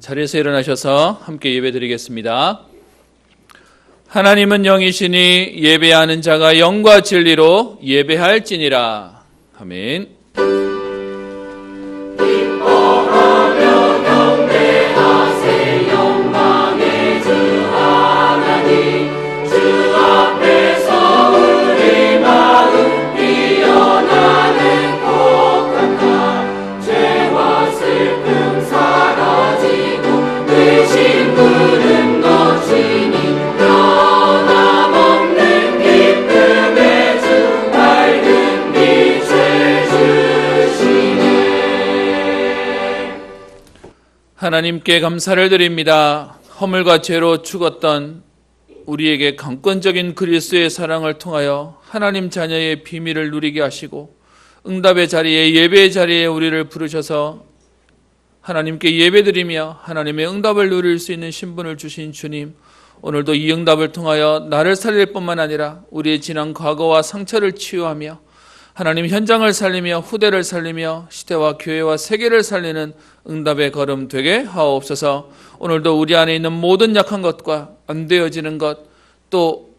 자리에서 일어나셔서 함께 예배드리겠습니다. 하나님은 영이시니 예배하는 자가 영과 진리로 예배할지니라. 아멘. 하나님께 감사를 드립니다. 허물과 죄로 죽었던 우리에게 강권적인 그리스도의 사랑을 통하여 하나님 자녀의 비밀을 누리게 하시고 응답의 자리에, 예배의 자리에 우리를 부르셔서 하나님께 예배드리며 하나님의 응답을 누릴 수 있는 신분을 주신 주님, 오늘도 이 응답을 통하여 나를 살릴 뿐만 아니라 우리의 지난 과거와 상처를 치유하며 하나님 현장을 살리며 후대를 살리며 시대와 교회와 세계를 살리는 응답의 걸음 되게 하옵소서. 오늘도 우리 안에 있는 모든 약한 것과 안 되어지는 것, 또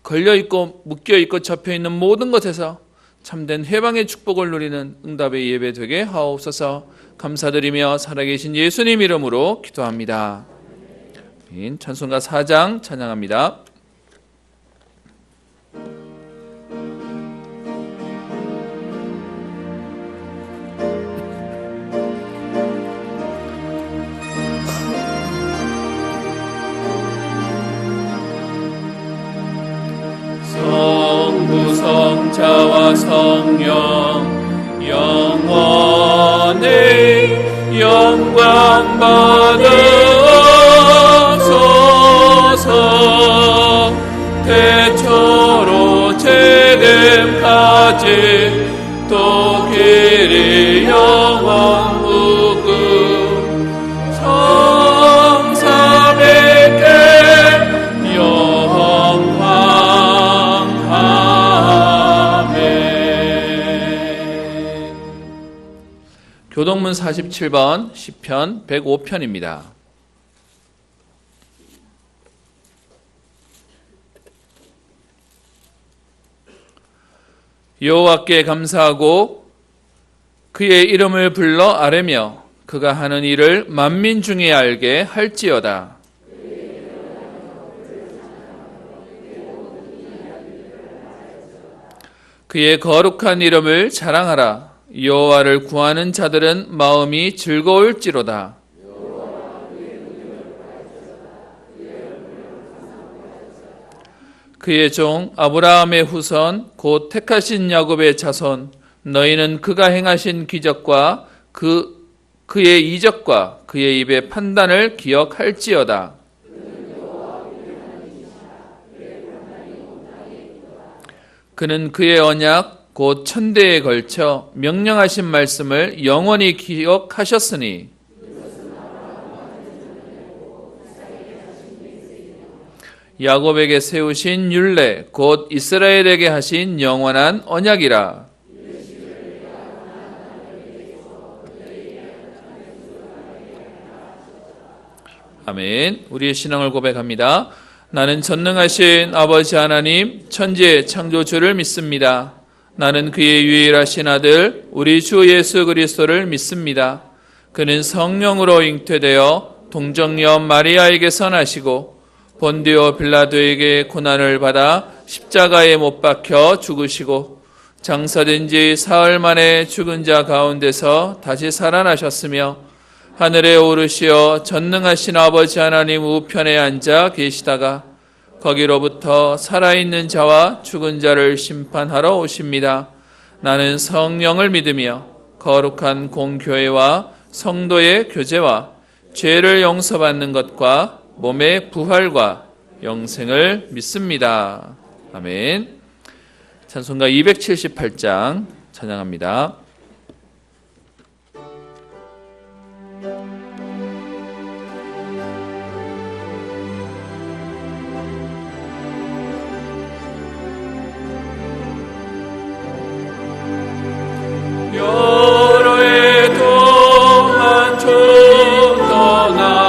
걸려있고 묶여있고 접혀있는 모든 것에서 참된 해방의 축복을 누리는 응답의 예배 되게 하옵소서. 감사드리며 살아계신 예수님 이름으로 기도합니다. 찬송가 4장 찬양합니다. 성부 성자와 성령 영원의 영광 받으소서. 태초로 재림까지 또 길이 영원 무궁 성삼위께 교동문 47번 시편 105편입니다. 여호와께 감사하고 그의 이름을 불러 아뢰며 그가 하는 일을 만민 중에 알게 할지어다. 그의 거룩한 이름을 자랑하라. 여호와를 구하는 자들은 마음이 즐거울지로다. 그의 종 아브라함의 후손 곧 택하신 야곱의 자손, 너희는 그가 행하신 기적과 그의 이적과 그의 입의 판단을 기억할지어다. 그는 그의 언약 곧 천대에 걸쳐 명령하신 말씀을 영원히 기억하셨으니 야곱에게 세우신 율례 곧 이스라엘에게 하신 영원한 언약이라. 아멘. 우리의 신앙을 고백합니다. 나는 전능하신 아버지 하나님 천지의 창조주를 믿습니다. 나는 그의 유일하신 아들 우리 주 예수 그리스도를 믿습니다. 그는 성령으로 잉태되어 동정녀 마리아에게서 나시고 본디오 빌라도에게 고난을 받아 십자가에 못 박혀 죽으시고 장사된 지 사흘 만에 죽은 자 가운데서 다시 살아나셨으며 하늘에 오르시어 전능하신 아버지 하나님 우편에 앉아 계시다가 거기로부터 살아있는 자와 죽은 자를 심판하러 오십니다. 나는 성령을 믿으며 거룩한 공교회와 성도의 교제와 죄를 용서받는 것과 몸의 부활과 영생을 믿습니다. 아멘. 찬송가 278장 찬양합니다. 여러 해 동안 좀 떠나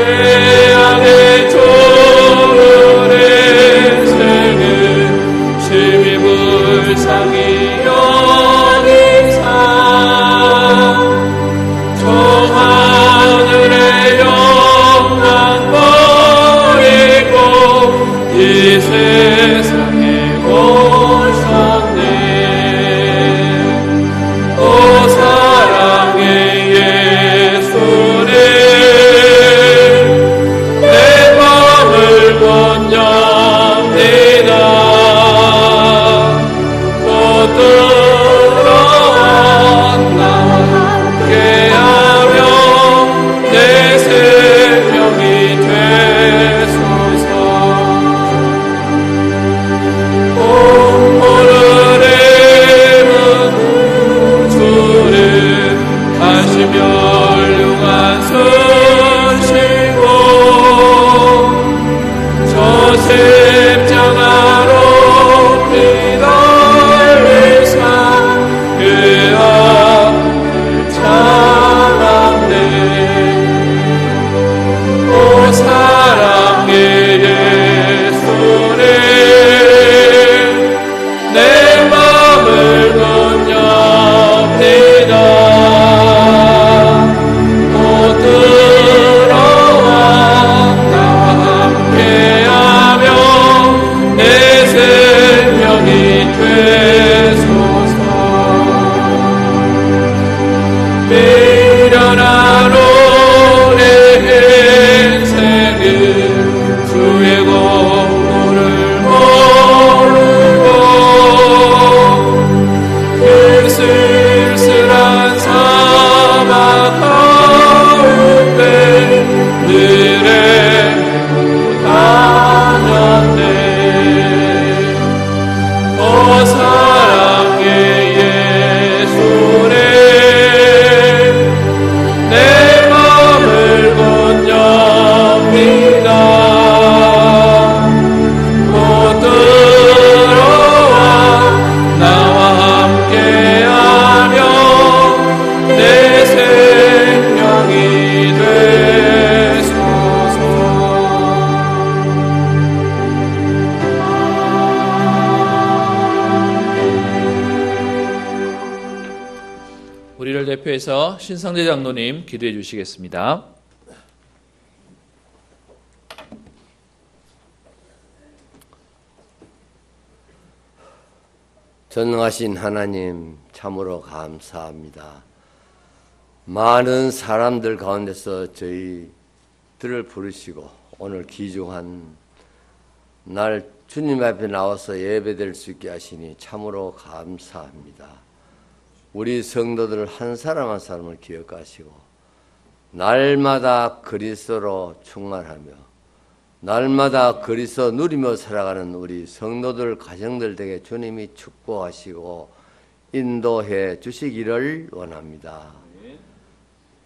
죄악의 종을 애쓰는 심히 불쌍히 여기사 저 하늘의 영광 버리고 이 세상에 오셨네. 오 사랑의 예수님 내 맘을 건집니다. 또 들어와 나와 함께하며 내 생명이 되소서. 공포를 입은 우주를 다시 멸류관 쓰시고 저 십자가로 피 흘리사 그 아픔을 참았네. 오 사랑의 예수님 내 맘을 건집니다. 또 들어와 나와 함께하며 내 생명이 되소서. 미련한 오래 인생은 주의 공로를 모르고 그 쓸쓸한 사막 가운데 늘 헤매고 다녔네. 오 사랑의 예수님 내 맘을 건집니다. 또 들어와 나와 함께하며 내 생명이 되소서. 우리를 대표해서 신상재 장로님 기도해 주시겠습니다. 전능하신 하나님 참으로 감사합니다. 많은 사람들 가운데서 저희들을 부르시고 오늘 귀중한 날 주님 앞에 나와서 예배될 수 있게 하시니 참으로 감사합니다. 우리 성도들 한 사람 한 사람을 기억하시고 날마다 그리스도로 충만하며 날마다 그리스도 누리며 살아가는 우리 성도들 가정들 에게 주님이 축복하시고 인도해 주시기를 원합니다.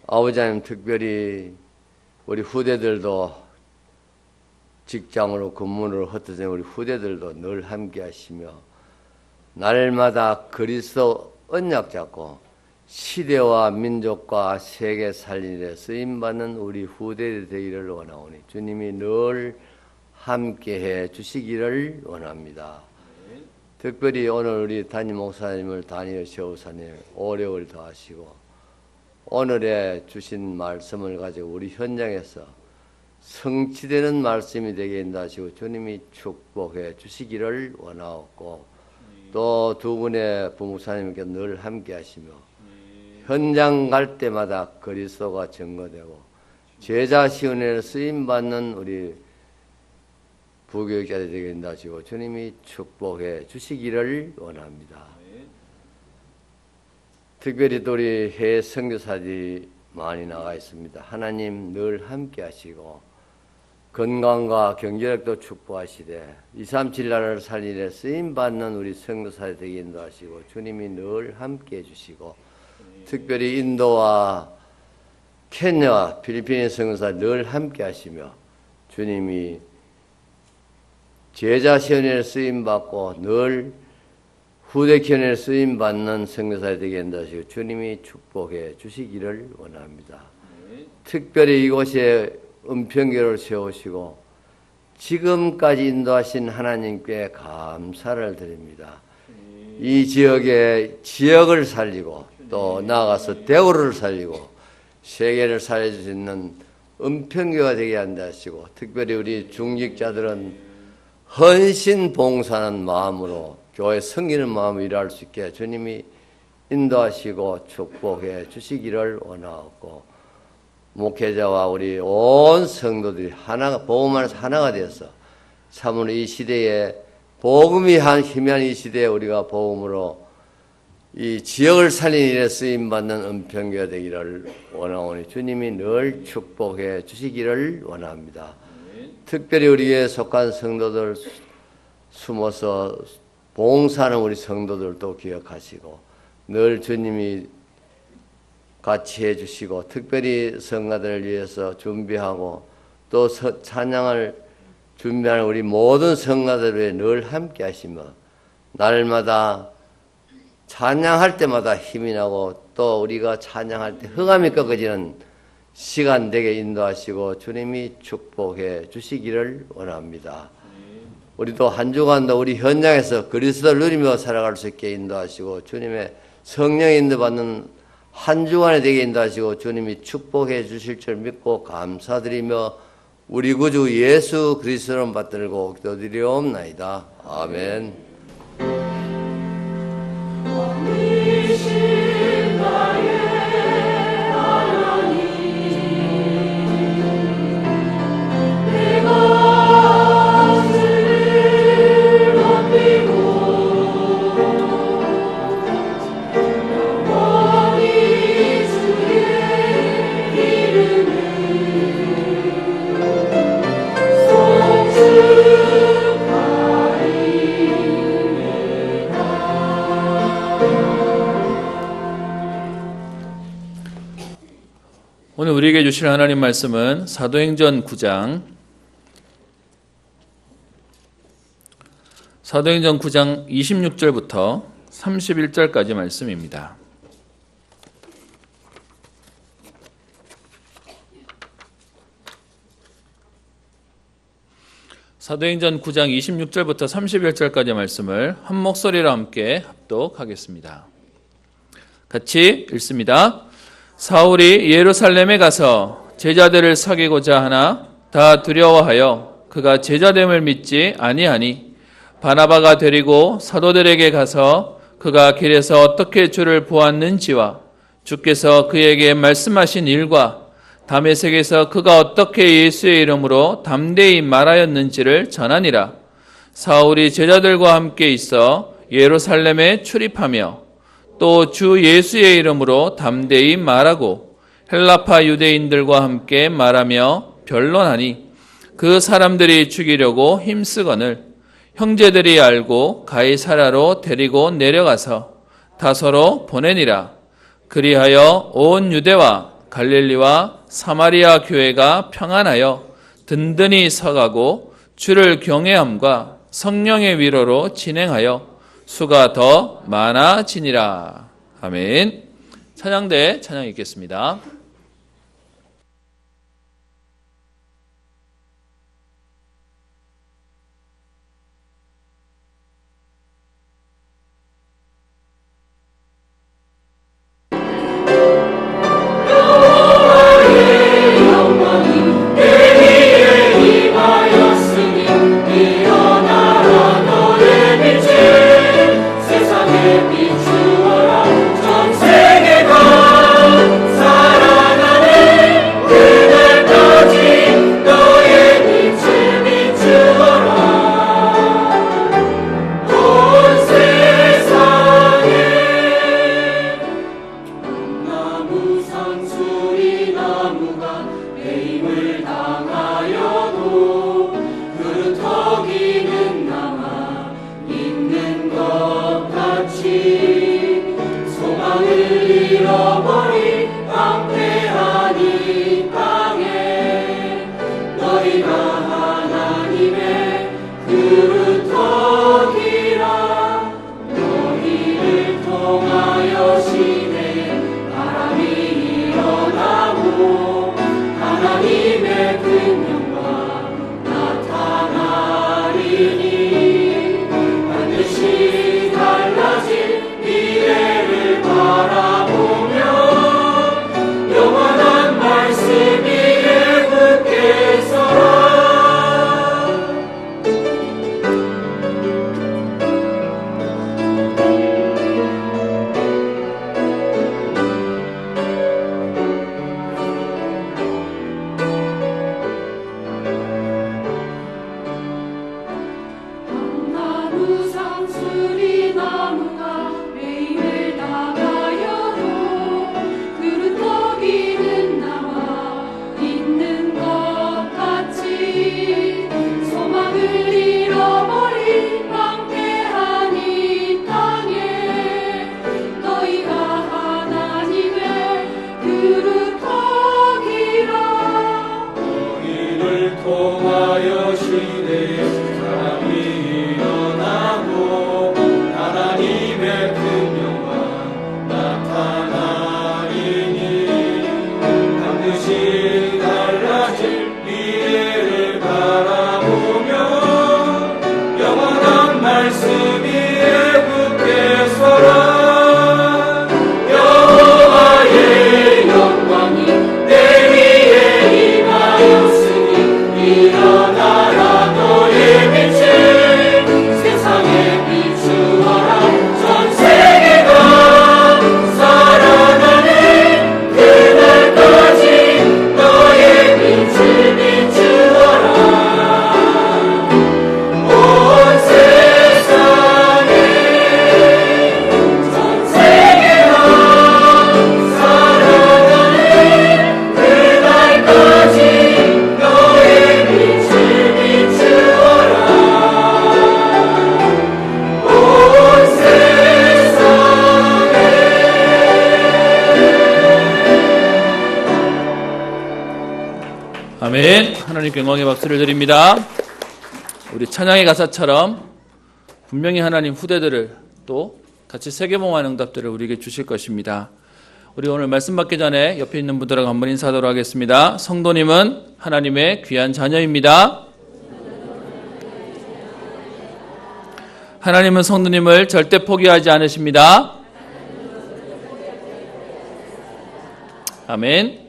아버지 하나님, 특별히 우리 후대들도 직장으로 근무를 흩어진 우리 후대들도 늘 함께 하시며 날마다 그리스도 언약 잡고 시대와 민족과 세계 살리는 데 쓰임받는 우리 후대들이 되기를 원하오니 주님이 늘 함께해 주시기를 원합니다. 특별히 오늘 우리 담임 목사님을 다니엘 시호사님 오력을 더하시고 오늘의 주신 말씀을 가지고 우리 현장에서 성취되는 말씀이 되게 인도하시고 주님이 축복해 주시기를 원하옵고 또 두 분의 부목사님께 늘 함께 하시며 현장 갈 때마다 그리스도가 증거되고 제자 시운에 쓰임받는 우리 부교육자들이 되게 인도하시고 주님이 축복해 주시기를 원합니다. 특별히 또 우리 해외 선교사들이 많이 나가 있습니다. 하나님 늘 함께 하시고 건강과 경제력도 축복하시되 237 나라를 살리려 쓰임받는 우리 선교사들이 되게 인도하시고 주님이 늘 함께 해주시고 특별히 인도와 케냐와 필리핀의 선교사 늘 함께 하시며 주님이 제자 시연에 쓰임받고 늘 후대 기원에 쓰임받는 선교사들이 되게 인도하시고 주님이 축복해 주시기를 원합니다. 특별히 이곳에 은평교를 세우시고 지금까지 인도하신 하나님께 감사를 드립니다. 이 지역을 살리고 또 나아가서 대구를 살리고 세계를 살릴 수 있는 은평교가 되게 한다 하시고, 특별히 우리 중직자들은 헌신 봉사하는 마음으로 교회 섬기는 마음으로 일할 수 있게 주님이 인도하시고 축복해 주시기를 원하고, 목회자와 우리 온 성도들이 하나가, 복음 안에서 하나가 되어서 참으로 이 시대에 복음이 희미한 이 시대에 우리가 복음으로 이 지역을 살리는 일에 쓰임받는 은평교가 되기를 원하오니 주님이 늘 축복해 주시기를 원합니다. 특별히 우리에 속한 성도들, 숨어서 봉사하는 우리 성도들도 기억하시고 늘 주님이 같이 해주시고, 특별히 성가들을 위해서 준비하고 또 찬양을 준비하는 우리 모든 성가들을 늘 함께 하시며, 날마다 찬양할 때마다 힘이 나고 또 우리가 찬양할 때 흑암이 꺾어지는 시간 되게 인도하시고 주님이 축복해 주시기를 원합니다. 우리도 한 주간도 우리 현장에서 그리스도를 누리며 살아갈 수 있게 인도하시고, 주님의 성령 인도받는 한 주간에 되게 인도하시고 주님이 축복해 주실 줄 믿고 감사드리며 우리 구주 예수 그리스도를 받들고 기도드리옵나이다. 아멘. 오늘 우리에게 주실 하나님 말씀은 사도행전 9장 26절부터 31절까지 말씀입니다. 사도행전 9장 26절부터 31절까지 말씀을 한 목소리로 함께 합독하겠습니다. 같이 읽습니다. 사울이 예루살렘에 가서 제자들을 사귀고자 하나 다 두려워하여 그가 제자됨을 믿지 아니하니, 바나바가 데리고 사도들에게 가서 그가 길에서 어떻게 주를 보았는지와 주께서 그에게 말씀하신 일과 다메섹에서 그가 어떻게 예수의 이름으로 담대히 말하였는지를 전하니라. 사울이 제자들과 함께 있어 예루살렘에 출입하며 또 주 예수의 이름으로 담대히 말하고 헬라파 유대인들과 함께 말하며 변론하니, 그 사람들이 죽이려고 힘쓰거늘 형제들이 알고 가이사라로 데리고 내려가서 다소로 보내니라. 그리하여 온 유대와 갈릴리와 사마리아 교회가 평안하여 든든히 서가고 주를 경외함과 성령의 위로로 진행하여 수가 더 많아지니라. 아멘. 찬양대 찬양 읽겠습니다. 비추어라 전 세계가 사랑 통하여 시대에 사람이 일어나고 하나님의 큰 영광 나타나리니 반드시 달라질 미래를 바라보며 영원한 말씀 위에 굳게 서라. 여호와의 영광이 내 위에 임하였으니 일어나라 너의 빛을 세상에 비추어라. 전 세계가 살아나는 그날까지 너의 빛을 비추어라. 온 세상에 전 세계가 살아나는 그날까지 너의 빛을 비추어라. 온 세상에 아멘. 하나님께 영광의 박수를 드립니다. 우리 찬양의 가사처럼 분명히 하나님 후대들을 또 같이 세계봉환 응답들을 우리에게 주실 것입니다. 우리 오늘 말씀 받기 전에 옆에 있는 분들하고 한번 인사하도록 하겠습니다. 성도님은 하나님의 귀한 자녀입니다. 하나님은 성도님을 절대 포기하지 않으십니다. 아멘.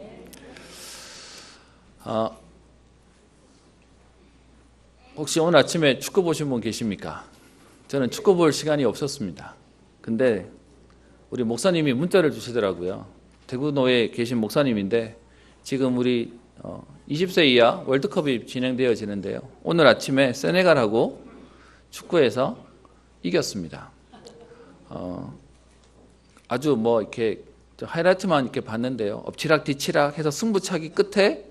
혹시 오늘 아침에 축구 보신 분 계십니까? 저는 축구 볼 시간이 없었습니다. 근데 우리 목사님이 문자를 주시더라고요. 대구노에 계신 목사님인데 지금 우리 20세 이하 월드컵이 진행되어지는데요. 오늘 아침에 세네갈하고 축구에서 이겼습니다. 아주 뭐 이렇게 하이라이트만 이렇게 봤는데요. 엎치락 뒤치락 해서 승부차기 끝에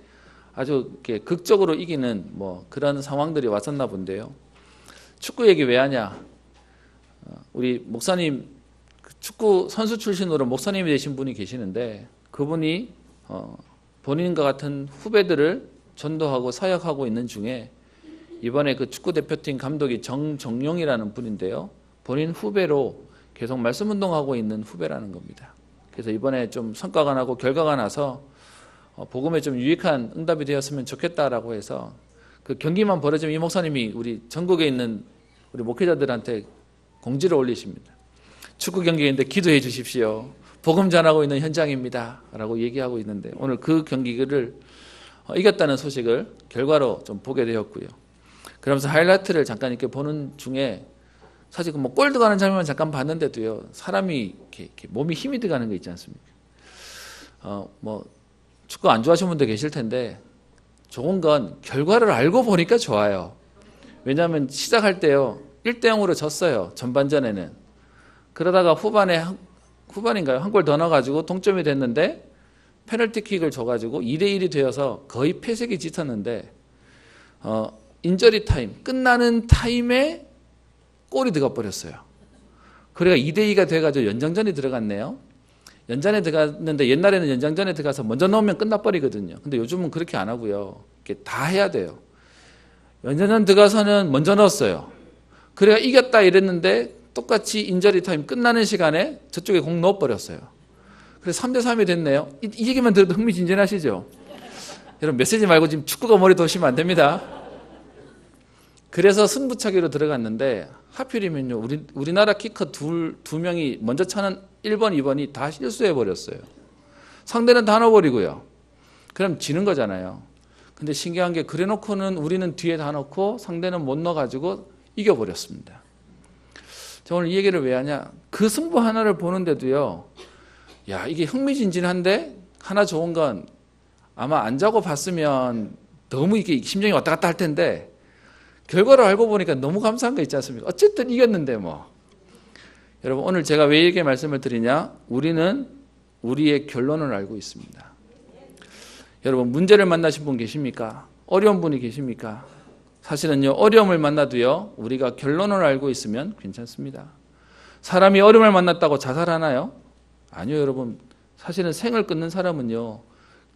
아주 이렇게 극적으로 이기는 뭐 그런 상황들이 왔었나 본데요. 축구 얘기 왜 하냐? 우리 목사님 축구 선수 출신으로 목사님이 되신 분이 계시는데 그분이 본인과 같은 후배들을 전도하고 사역하고 있는 중에 이번에 그 축구 대표팀 감독이 정정용이라는 분인데요. 본인 후배로 계속 말씀 운동하고 있는 후배라는 겁니다. 그래서 이번에 좀 성과가 나고 결과가 나서 복음에 좀 유익한 응답이 되었으면 좋겠다라고 해서 그 경기만 벌어지면 이 목사님이 우리 전국에 있는 우리 목회자들한테 공지를 올리십니다. 축구 경기인데 기도해 주십시오. 복음 전하고 있는 현장입니다. 라고 얘기하고 있는데 오늘 그 경기를 이겼다는 소식을 결과로 좀 보게 되었고요. 그러면서 하이라이트를 잠깐 이렇게 보는 중에 사실 뭐 골 들어가는 장면만 잠깐 봤는데도요. 사람이 이렇게 몸이 힘이 들어가는 거 있지 않습니까? 뭐 축구 안 좋아하시는 분들 계실 텐데 좋은 건 결과를 알고 보니까 좋아요. 왜냐하면 시작할 때요. 1대0으로 졌어요. 전반전에는. 그러다가 후반인가요? 한 골 더 넣어가지고 동점이 됐는데 페널티킥을 줘가지고 2대1이 되어서 거의 패색이 짙었는데 인저리 타임, 끝나는 타임에 골이 들어가 버렸어요. 그래가 2대2가 돼가지고 연장전이 들어갔네요. 연장에 들어갔는데 옛날에는 연장전에 들어가서 먼저 넣으면 끝나버리거든요. 근데 요즘은 그렇게 안 하고요. 이렇게 다 해야 돼요. 연장전 들어가서는 먼저 넣었어요. 그래야 이겼다 이랬는데 똑같이 인저리 타임 끝나는 시간에 저쪽에 공 넣어버렸어요. 그래서 3대3이 됐네요. 이 얘기만 들어도 흥미진진하시죠? 여러분 메시지 말고 지금 축구가 머리 도시면 안 됩니다. 그래서 승부차기로 들어갔는데 하필이면요. 우리나라 키커 두 명이 먼저 차는 1번, 2번이 다 실수해버렸어요. 상대는 다 넣어버리고요. 그럼 지는 거잖아요. 근데 신기한 게 그래놓고는 우리는 뒤에 다 넣고 상대는 못 넣어가지고 이겨버렸습니다. 제가 오늘 이 얘기를 왜 하냐. 그 승부 하나를 보는데도요. 야 이게 흥미진진한데 하나 좋은 건 아마 안 자고 봤으면 너무 이게 심정이 왔다 갔다 할 텐데 결과를 알고 보니까 너무 감사한 거 있지 않습니까? 어쨌든 이겼는데 뭐. 여러분 오늘 제가 왜 이렇게 말씀을 드리냐? 우리는 우리의 결론을 알고 있습니다. 여러분 문제를 만나신 분 계십니까? 어려운 분이 계십니까? 사실은요 어려움을 만나도요 우리가 결론을 알고 있으면 괜찮습니다. 사람이 어려움을 만났다고 자살하나요? 아니요 여러분. 사실은 생을 끊는 사람은요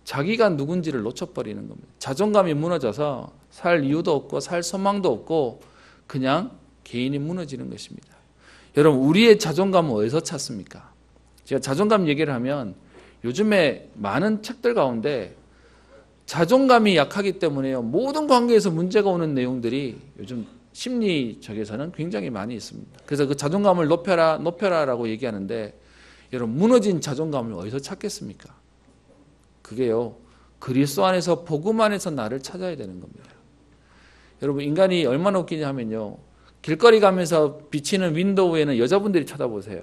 자기가 누군지를 놓쳐버리는 겁니다. 자존감이 무너져서 살 이유도 없고 살 소망도 없고 그냥 개인이 무너지는 것입니다. 여러분, 우리의 자존감은 어디서 찾습니까? 제가 자존감 얘기를 하면 요즘에 많은 책들 가운데 자존감이 약하기 때문에요, 모든 관계에서 문제가 오는 내용들이 요즘 심리적에서는 굉장히 많이 있습니다. 그래서 그 자존감을 높여라라고 얘기하는데, 여러분, 무너진 자존감을 어디서 찾겠습니까? 그게요, 그리스도 안에서, 복음 안에서 나를 찾아야 되는 겁니다. 여러분, 인간이 얼마나 웃기냐 하면요, 길거리 가면서 비치는 윈도우에는 여자분들이 쳐다보세요.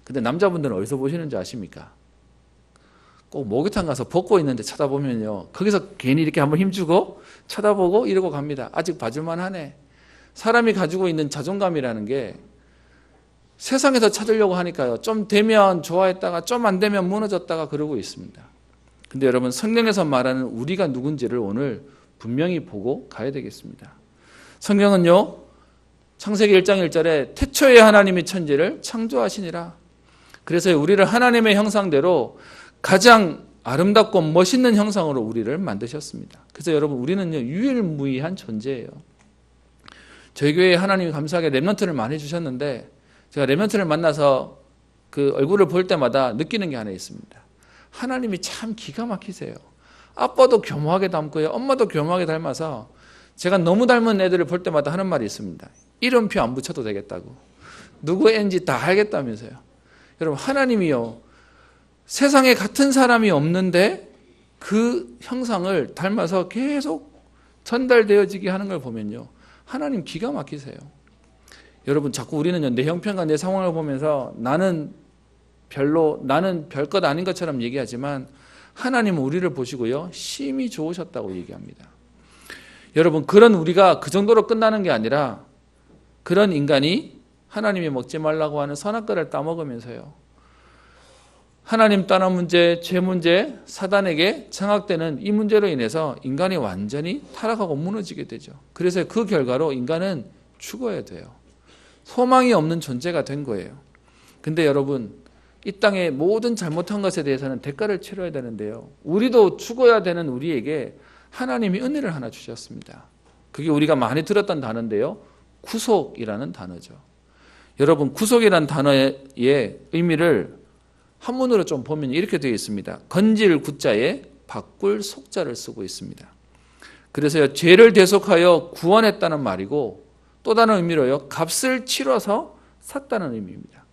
근데 남자분들은 어디서 보시는지 아십니까? 꼭 목욕탕 가서 벗고 있는데 쳐다보면요, 거기서 괜히 이렇게 한번 힘주고 쳐다보고 이러고 갑니다. 아직 봐줄만 하네. 사람이 가지고 있는 자존감이라는 게 세상에서 찾으려고 하니까요, 좀 되면 좋아했다가 좀 안 되면 무너졌다가 그러고 있습니다. 근데 여러분, 성경에서 말하는 우리가 누군지를 오늘 분명히 보고 가야 되겠습니다. 성경은요, 창세기 1장 1절에 태초에 하나님이 천지를 창조하시니라. 그래서 우리를 하나님의 형상대로 가장 아름답고 멋있는 형상으로 우리를 만드셨습니다. 그래서 여러분, 우리는요, 유일무이한 존재예요. 저희 교회에 하나님이 감사하게 렘넌트를 많이 주셨는데, 제가 렘넌트를 만나서 그 얼굴을 볼 때마다 느끼는 게 하나 있습니다. 하나님이 참 기가 막히세요. 아빠도 교묘하게 닮고요, 엄마도 교묘하게 닮아서 제가 너무 닮은 애들을 볼 때마다 하는 말이 있습니다. 이름표 안 붙여도 되겠다고. 누구 애인지 다 알겠다면서요. 여러분, 하나님이요, 세상에 같은 사람이 없는데 그 형상을 닮아서 계속 전달되어지게 하는 걸 보면요, 하나님 기가 막히세요. 여러분, 자꾸 우리는요, 내 형편과 내 상황을 보면서 나는 별것 아닌 것처럼 얘기하지만, 하나님은 우리를 보시고요, 심히 좋으셨다고 얘기합니다. 여러분, 그런 우리가 그 정도로 끝나는 게 아니라, 그런 인간이 하나님이 먹지 말라고 하는 선악과를 따먹으면서요, 하나님 떠난 문제, 죄 문제, 사단에게 장악되는 이 문제로 인해서 인간이 완전히 타락하고 무너지게 되죠. 그래서 그 결과로 인간은 죽어야 돼요. 소망이 없는 존재가 된 거예요. 근데 여러분, 이 땅의 모든 잘못한 것에 대해서는 대가를 치러야 되는데요, 우리도 죽어야 되는 우리에게 하나님이 은혜를 하나 주셨습니다. 그게 우리가 많이 들었던 단어인데요, 구속이라는 단어죠. 여러분, 구속이라는 단어의 의미를 한문으로 좀 보면 이렇게 되어 있습니다. 건질 구자에 바꿀 속자를 쓰고 있습니다. 그래서 죄를 대속하여 구원했다는 말이고, 또 다른 의미로요, 값을 치러서 샀다는 의미입니다.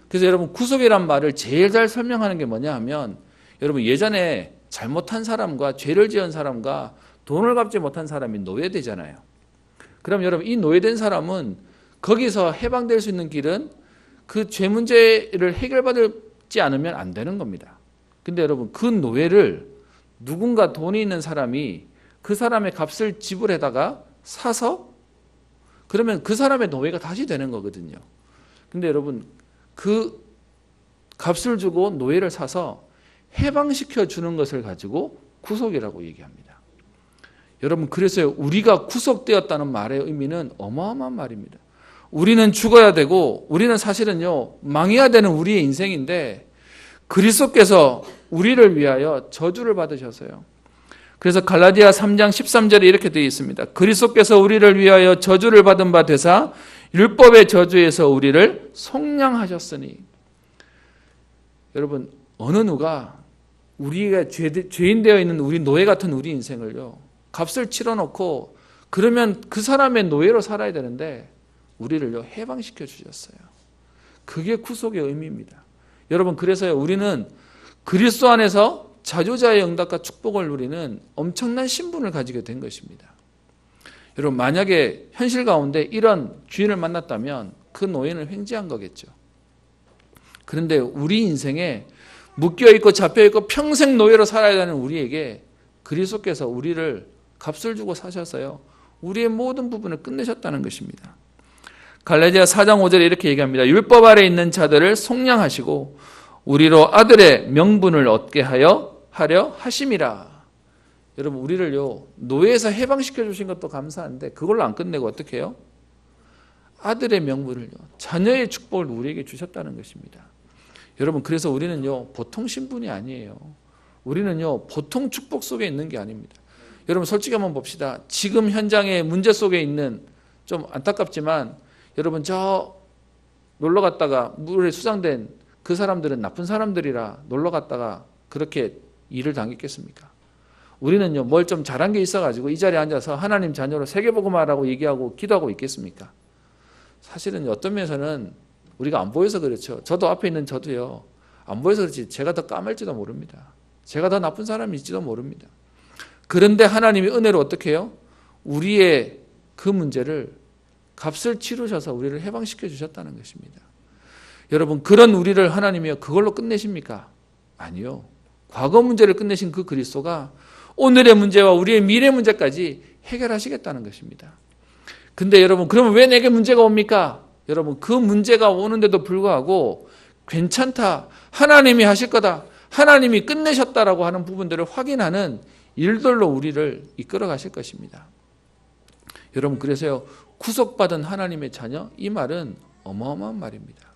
그래서 여러분, 구속이란 말을 제일 잘 설명하는 게 뭐냐 하면, 여러분, 예전에 잘못한 사람과 죄를 지은 사람과 돈을 갚지 못한 사람이 노예되잖아요. 그럼 여러분, 이 노예된 사람은 거기서 해방될 수 있는 길은 그 죄 문제를 해결받지 않으면 안 되는 겁니다. 근데 여러분, 그 노예를 누군가 돈이 있는 사람이 그 사람의 값을 지불해다가 사서, 그러면 그 사람의 노예가 다시 되는 거거든요. 근데 여러분, 그 값을 주고 노예를 사서 해방시켜 주는 것을 가지고 구속이라고 얘기합니다. 여러분, 그래서 우리가 구속되었다는 말의 의미는 어마어마한 말입니다. 우리는 죽어야 되고, 우리는 사실은요, 망해야 되는 우리의 인생인데, 그리스도께서 우리를 위하여 저주를 받으셔서요. 그래서 갈라디아 3장 13절에 이렇게 되어 있습니다. 그리스도께서 우리를 위하여 저주를 받은 바 되사 율법의 저주에서 우리를 속량하셨으니. 여러분, 어느 누가 우리가 죄인 되어 있는 우리 노예 같은 우리 인생을요, 값을 치러놓고 그러면 그 사람의 노예로 살아야 되는데 우리를요, 해방시켜 주셨어요. 그게 구속의 의미입니다. 여러분, 그래서요, 우리는 그리스도 안에서 자주자의 응답과 축복을 누리는 엄청난 신분을 가지게 된 것입니다. 여러분, 만약에 현실 가운데 이런 주인을 만났다면 그 노예는 횡재한 거겠죠. 그런데 우리 인생에 묶여있고 잡혀있고 평생 노예로 살아야 되는 우리에게 그리스도께서 우리를 값을 주고 사셔서요, 우리의 모든 부분을 끝내셨다는 것입니다. 갈라디아 4장 5절에 이렇게 얘기합니다. 율법 아래 있는 자들을 속량하시고 우리로 아들의 명분을 얻게 하려 하심이라. 여러분, 우리를요, 노예에서 해방시켜 주신 것도 감사한데 그걸로 안 끝내고 어떻게 해요? 아들의 명분을요, 자녀의 축복을 우리에게 주셨다는 것입니다. 여러분, 그래서 우리는요, 보통 신분이 아니에요. 우리는요, 보통 축복 속에 있는 게 아닙니다. 여러분 솔직히 한번 봅시다. 지금 현장의 문제 속에 있는, 좀 안타깝지만 여러분 저 놀러 갔다가 물에 수장된 그 사람들은 나쁜 사람들이라 놀러 갔다가 그렇게 일을 당했겠습니까? 우리는요, 뭘 좀 잘한 게 있어가지고 이 자리에 앉아서 하나님 자녀로 세계복음화라고 얘기하고 기도하고 있겠습니까? 사실은 어떤 면에서는 우리가 안 보여서 그렇죠. 저도 앞에 있는 저도요, 안 보여서 그렇지 제가 더 까말지도 모릅니다. 제가 더 나쁜 사람일지도 모릅니다. 그런데 하나님이 은혜로 어떻게 해요? 우리의 그 문제를 값을 치르셔서 우리를 해방시켜 주셨다는 것입니다. 여러분, 그런 우리를 하나님이 그걸로 끝내십니까? 아니요. 과거 문제를 끝내신 그 그리스도가 오늘의 문제와 우리의 미래 문제까지 해결하시겠다는 것입니다. 근데 여러분, 그러면 왜 내게 문제가 옵니까? 여러분, 그 문제가 오는데도 불구하고 괜찮다, 하나님이 하실 거다, 하나님이 끝내셨다라고 하는 부분들을 확인하는 일들로 우리를 이끌어 가실 것입니다. 여러분, 그래서요, 구속받은 하나님의 자녀, 이 말은 어마어마한 말입니다.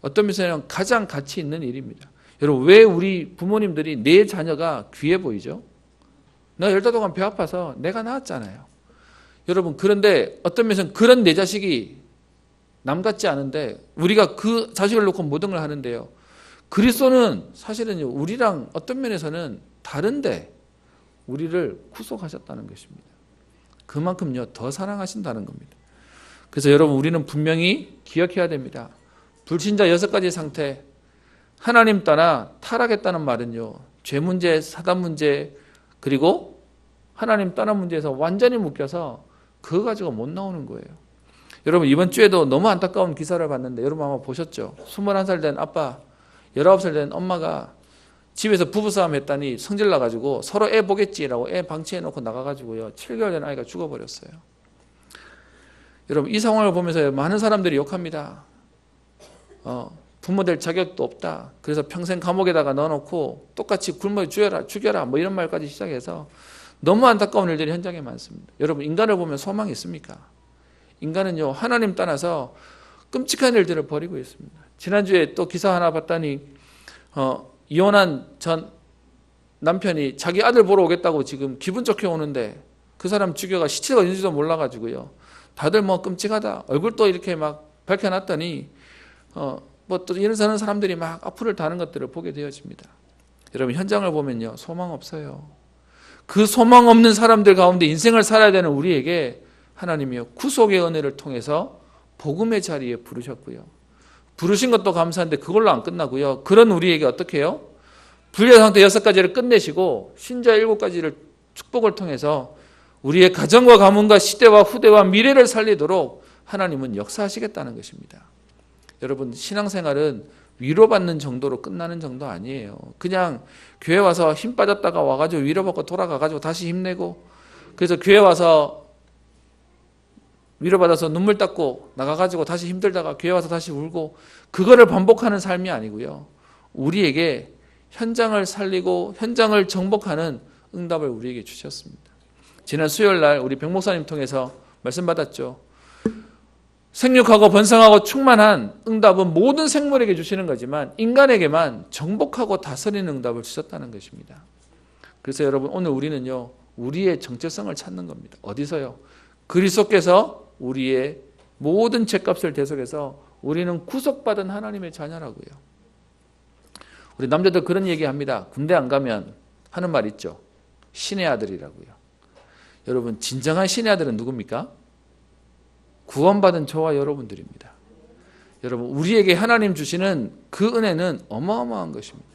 어떤 면에서는 가장 가치 있는 일입니다. 여러분, 왜 우리 부모님들이 내 자녀가 귀해 보이죠? 내가 10달 동안 배 아파서 내가 낳았잖아요. 여러분, 그런데 어떤 면에서는 그런 내 자식이 남 같지 않은데 우리가 그 자식을 놓고 모든 걸 하는데요, 그리스도는 사실은 우리랑 어떤 면에서는 다른데 우리를 구속하셨다는 것입니다. 그만큼요, 더 사랑하신다는 겁니다. 그래서 여러분, 우리는 분명히 기억해야 됩니다. 불신자 6가지 상태, 하나님 떠나 타락했다는 말은요, 죄 문제, 사단 문제, 그리고 하나님 떠난 문제에서 완전히 묶여서 그거 가지고 못 나오는 거예요. 여러분, 이번 주에도 너무 안타까운 기사를 봤는데 여러분 아마 보셨죠? 21살 된 아빠, 19살 된 엄마가 집에서 부부싸움 했다니 성질 나가지고 서로 애 보겠지라고 애 방치해놓고 나가가지고요, 7개월 된 아이가 죽어버렸어요. 여러분, 이 상황을 보면서 많은 사람들이 욕합니다. 부모 될 자격도 없다. 그래서 평생 감옥에다가 넣어놓고 똑같이 굶어 죽여라 뭐 이런 말까지 시작해서 너무 안타까운 일들이 현장에 많습니다. 여러분, 인간을 보면 소망이 있습니까? 인간은요, 하나님 떠나서 끔찍한 일들을 벌이고 있습니다. 지난주에 또 기사 하나 봤더니 이혼한 전 남편이 자기 아들 보러 오겠다고 지금 기분 좋게 오는데 그 사람 죽여가 시체가 어딘지도 몰라가지고요, 다들 뭐 끔찍하다, 얼굴도 이렇게 막 밝혀놨더니 뭐 또 이런 사람들이 막 악플을 다는 것들을 보게 되어집니다. 여러분, 현장을 보면요, 소망 없어요. 그 소망 없는 사람들 가운데 인생을 살아야 되는 우리에게 하나님이요, 구속의 은혜를 통해서 복음의 자리에 부르셨고요, 부르신 것도 감사한데 그걸로 안 끝나고요, 그런 우리에게 어떻게 해요? 불교 상태 6가지를 끝내시고 신자 7가지를 축복을 통해서 우리의 가정과 가문과 시대와 후대와 미래를 살리도록 하나님은 역사하시겠다는 것입니다. 여러분, 신앙생활은 위로받는 정도로 끝나는 정도 아니에요. 그냥 교회 와서 힘 빠졌다가 와가지고 위로받고 돌아가가지고 다시 힘내고, 그래서 교회 와서 위로받아서 눈물 닦고 나가가지고 다시 힘들다가 교회 와서 다시 울고, 그거를 반복하는 삶이 아니고요, 우리에게 현장을 살리고 현장을 정복하는 응답을 우리에게 주셨습니다. 지난 수요일 날 우리 백 목사님 통해서 말씀 받았죠. 생육하고 번성하고 충만한 응답은 모든 생물에게 주시는 거지만 인간에게만 정복하고 다스리는 응답을 주셨다는 것입니다. 그래서 여러분, 오늘 우리는요, 우리의 정체성을 찾는 겁니다. 어디서요? 그리스도께서 우리의 모든 죄값을 대속해서 우리는 구속받은 하나님의 자녀라고요. 우리 남자들 그런 얘기합니다. 군대 안 가면 하는 말 있죠. 신의 아들이라고요. 여러분, 진정한 신의 아들은 누굽니까? 구원받은 저와 여러분들입니다. 여러분, 우리에게 하나님 주시는 그 은혜는 어마어마한 것입니다.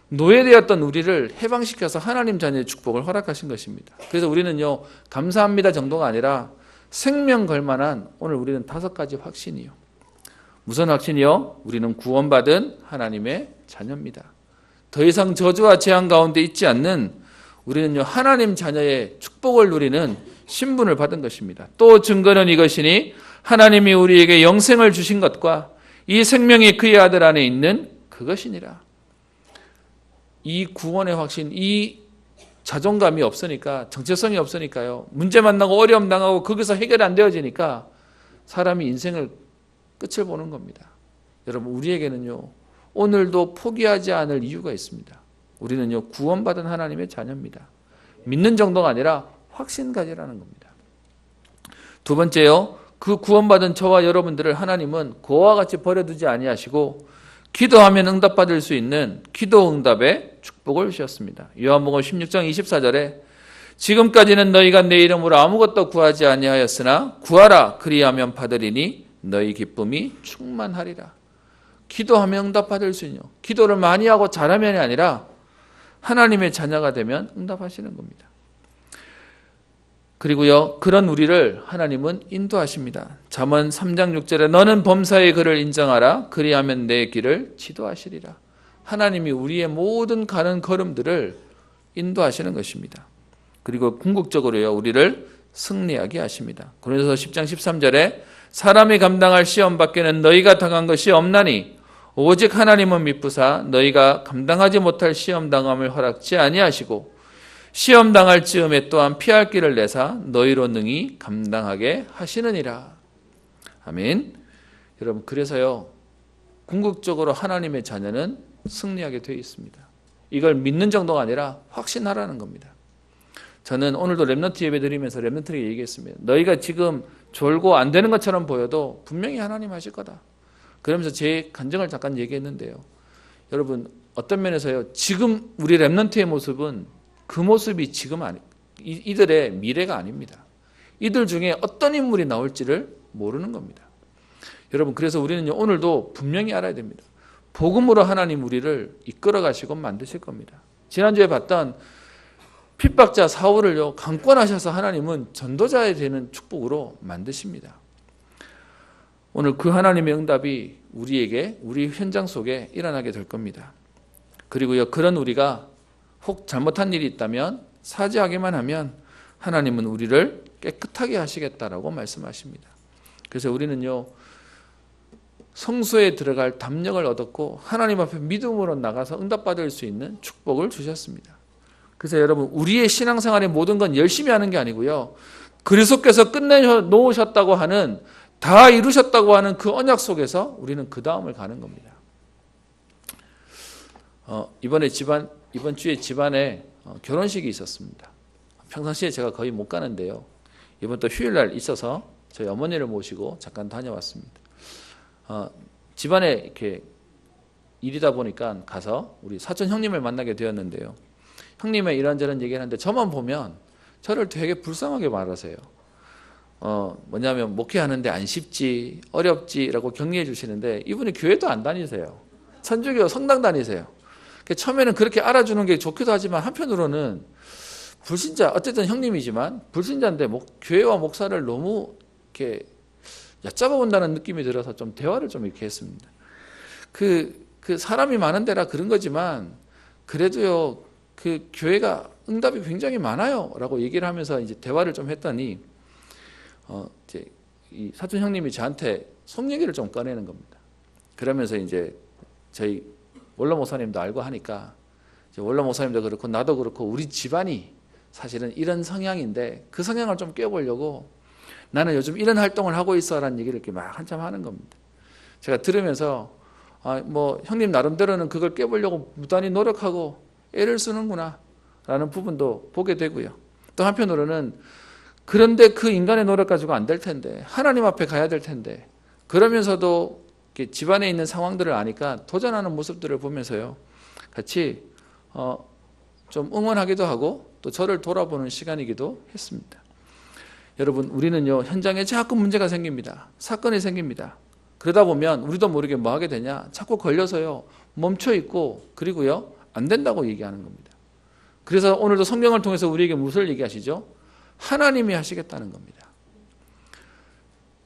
노예되었던 우리를 해방시켜서 하나님 자녀의 축복을 허락하신 것입니다. 그래서 우리는요, 감사합니다 정도가 아니라 생명 걸만한 오늘 우리는 5가지 확신이요. 무슨 확신이요? 우리는 구원받은 하나님의 자녀입니다. 더 이상 저주와 재앙 가운데 있지 않는 우리는요, 하나님 자녀의 축복을 누리는 신분을 받은 것입니다. 또 증거는 이것이니 하나님이 우리에게 영생을 주신 것과 이 생명이 그의 아들 안에 있는 그것이니라. 이 구원의 확신, 이 자존감이 없으니까, 정체성이 없으니까요, 문제 만나고 어려움 당하고 거기서 해결이 안 되어지니까 사람이 인생을 끝을 보는 겁니다. 여러분, 우리에게는요, 오늘도 포기하지 않을 이유가 있습니다. 우리는요 구원받은 하나님의 자녀입니다. 믿는 정도가 아니라 확신 가지라는 겁니다. 두 번째요, 그 구원받은 저와 여러분들을 하나님은 고와 같이 버려두지 아니하시고 기도하면 응답받을 수 있는 기도 응답의 축복을 주셨습니다. 요한복음 16장 24절에 지금까지는 너희가 내 이름으로 아무것도 구하지 아니하였으나 구하라 그리하면 받으리니 너희 기쁨이 충만하리라. 기도하면 응답받을 수 있는, 기도를 많이 하고 잘하면이 아니라 하나님의 자녀가 되면 응답하시는 겁니다. 그리고요, 그런 우리를 하나님은 인도하십니다. 잠언 3장 6절에 너는 범사의 그를 인정하라 그리하면 내 길을 지도하시리라. 하나님이 우리의 모든 가는 걸음들을 인도하시는 것입니다. 그리고 궁극적으로요, 우리를 승리하게 하십니다. 고린도서 10장 13절에 사람이 감당할 시험 밖에는 너희가 당한 것이 없나니 오직 하나님은 미쁘사 너희가 감당하지 못할 시험 당함을 허락지 아니하시고 시험 당할 즈음에 또한 피할 길을 내사 너희로 능히 감당하게 하시느니라. 아멘. 여러분, 그래서요 궁극적으로 하나님의 자녀는 승리하게 되어 있습니다. 이걸 믿는 정도가 아니라 확신하라는 겁니다. 저는 오늘도 렘넌트 예배 드리면서 렘넌트에게 얘기했습니다. 너희가 지금 졸고 안 되는 것처럼 보여도 분명히 하나님 하실 거다. 그러면서 제 간증을 잠깐 얘기했는데요. 여러분, 어떤 면에서요, 지금 우리 렘넌트의 모습은 그 모습이 지금 이들의 미래가 아닙니다. 이들 중에 어떤 인물이 나올지를 모르는 겁니다. 여러분, 그래서 우리는 오늘도 분명히 알아야 됩니다. 복음으로 하나님 우리를 이끌어 가시고 만드실 겁니다. 지난주에 봤던 핍박자 사울을요 강권하셔서 하나님은 전도자에 되는 축복으로 만드십니다. 오늘 그 하나님의 응답이 우리에게, 우리 현장 속에 일어나게 될 겁니다. 그리고요, 그런 우리가 혹 잘못한 일이 있다면 사죄하기만 하면 하나님은 우리를 깨끗하게 하시겠다라고 말씀하십니다. 그래서 우리는요 성소에 들어갈 담력을 얻었고 하나님 앞에 믿음으로 나가서 응답받을 수 있는 축복을 주셨습니다. 그래서 여러분, 우리의 신앙생활의 모든 건 열심히 하는 게 아니고요, 그리스도께서 끝내놓으셨다고 하는, 다 이루셨다고 하는 그 언약 속에서 우리는 그 다음을 가는 겁니다. 이번 주에 집안에 결혼식이 있었습니다. 평상시에 제가 거의 못 가는데요, 이번 또 휴일날 있어서 저희 어머니를 모시고 잠깐 다녀왔습니다. 집안에 이렇게 일이다 보니까 가서 우리 사촌 형님을 만나게 되었는데요, 형님의 이런저런 얘기를 하는데 저만 보면 저를 되게 불쌍하게 말하세요. 뭐냐면 목회하는데 안 쉽지, 어렵지라고 격려해 주시는데 이분이 교회도 안 다니세요. 선주교 성당 다니세요. 처음에는 그렇게 알아주는 게 좋기도 하지만 한편으로는 불신자, 어쨌든 형님이지만 불신자인데 교회와 목사를 너무 이렇게 얕잡아 본다는 느낌이 들어서 좀 대화를 좀 이렇게 했습니다. 그 사람이 많은 데라 그런 거지만 그래도요, 그 교회가 응답이 굉장히 많아요 라고 얘기를 하면서 이제 대화를 좀 했더니 이제 이 사촌 형님이 저한테 속 얘기를 좀 꺼내는 겁니다. 그러면서 이제 저희 원로 목사님도 알고 하니까 이제 원로 목사님도 그렇고 나도 그렇고 우리 집안이 사실은 이런 성향인데 그 성향을 좀 깨보려고 나는 요즘 이런 활동을 하고 있어 라는 얘기를 이렇게 막 한참 하는 겁니다. 제가 들으면서 뭐 형님 나름대로는 그걸 깨보려고 무단히 노력하고 애를 쓰는구나 라는 부분도 보게 되고요. 또 한편으로는 그런데 그 인간의 노력 가지고 안 될 텐데 하나님 앞에 가야 될 텐데 그러면서도 이렇게 집안에 있는 상황들을 아니까 도전하는 모습들을 보면서요 같이 좀 응원하기도 하고 또 저를 돌아보는 시간이기도 했습니다. 여러분, 우리는요 현장에 자꾸 문제가 생깁니다. 사건이 생깁니다. 그러다 보면 우리도 모르게 뭐 하게 되냐, 자꾸 걸려서요 멈춰 있고 그리고요 안 된다고 얘기하는 겁니다. 그래서 오늘도 성경을 통해서 우리에게 무엇을 얘기하시죠? 하나님이 하시겠다는 겁니다.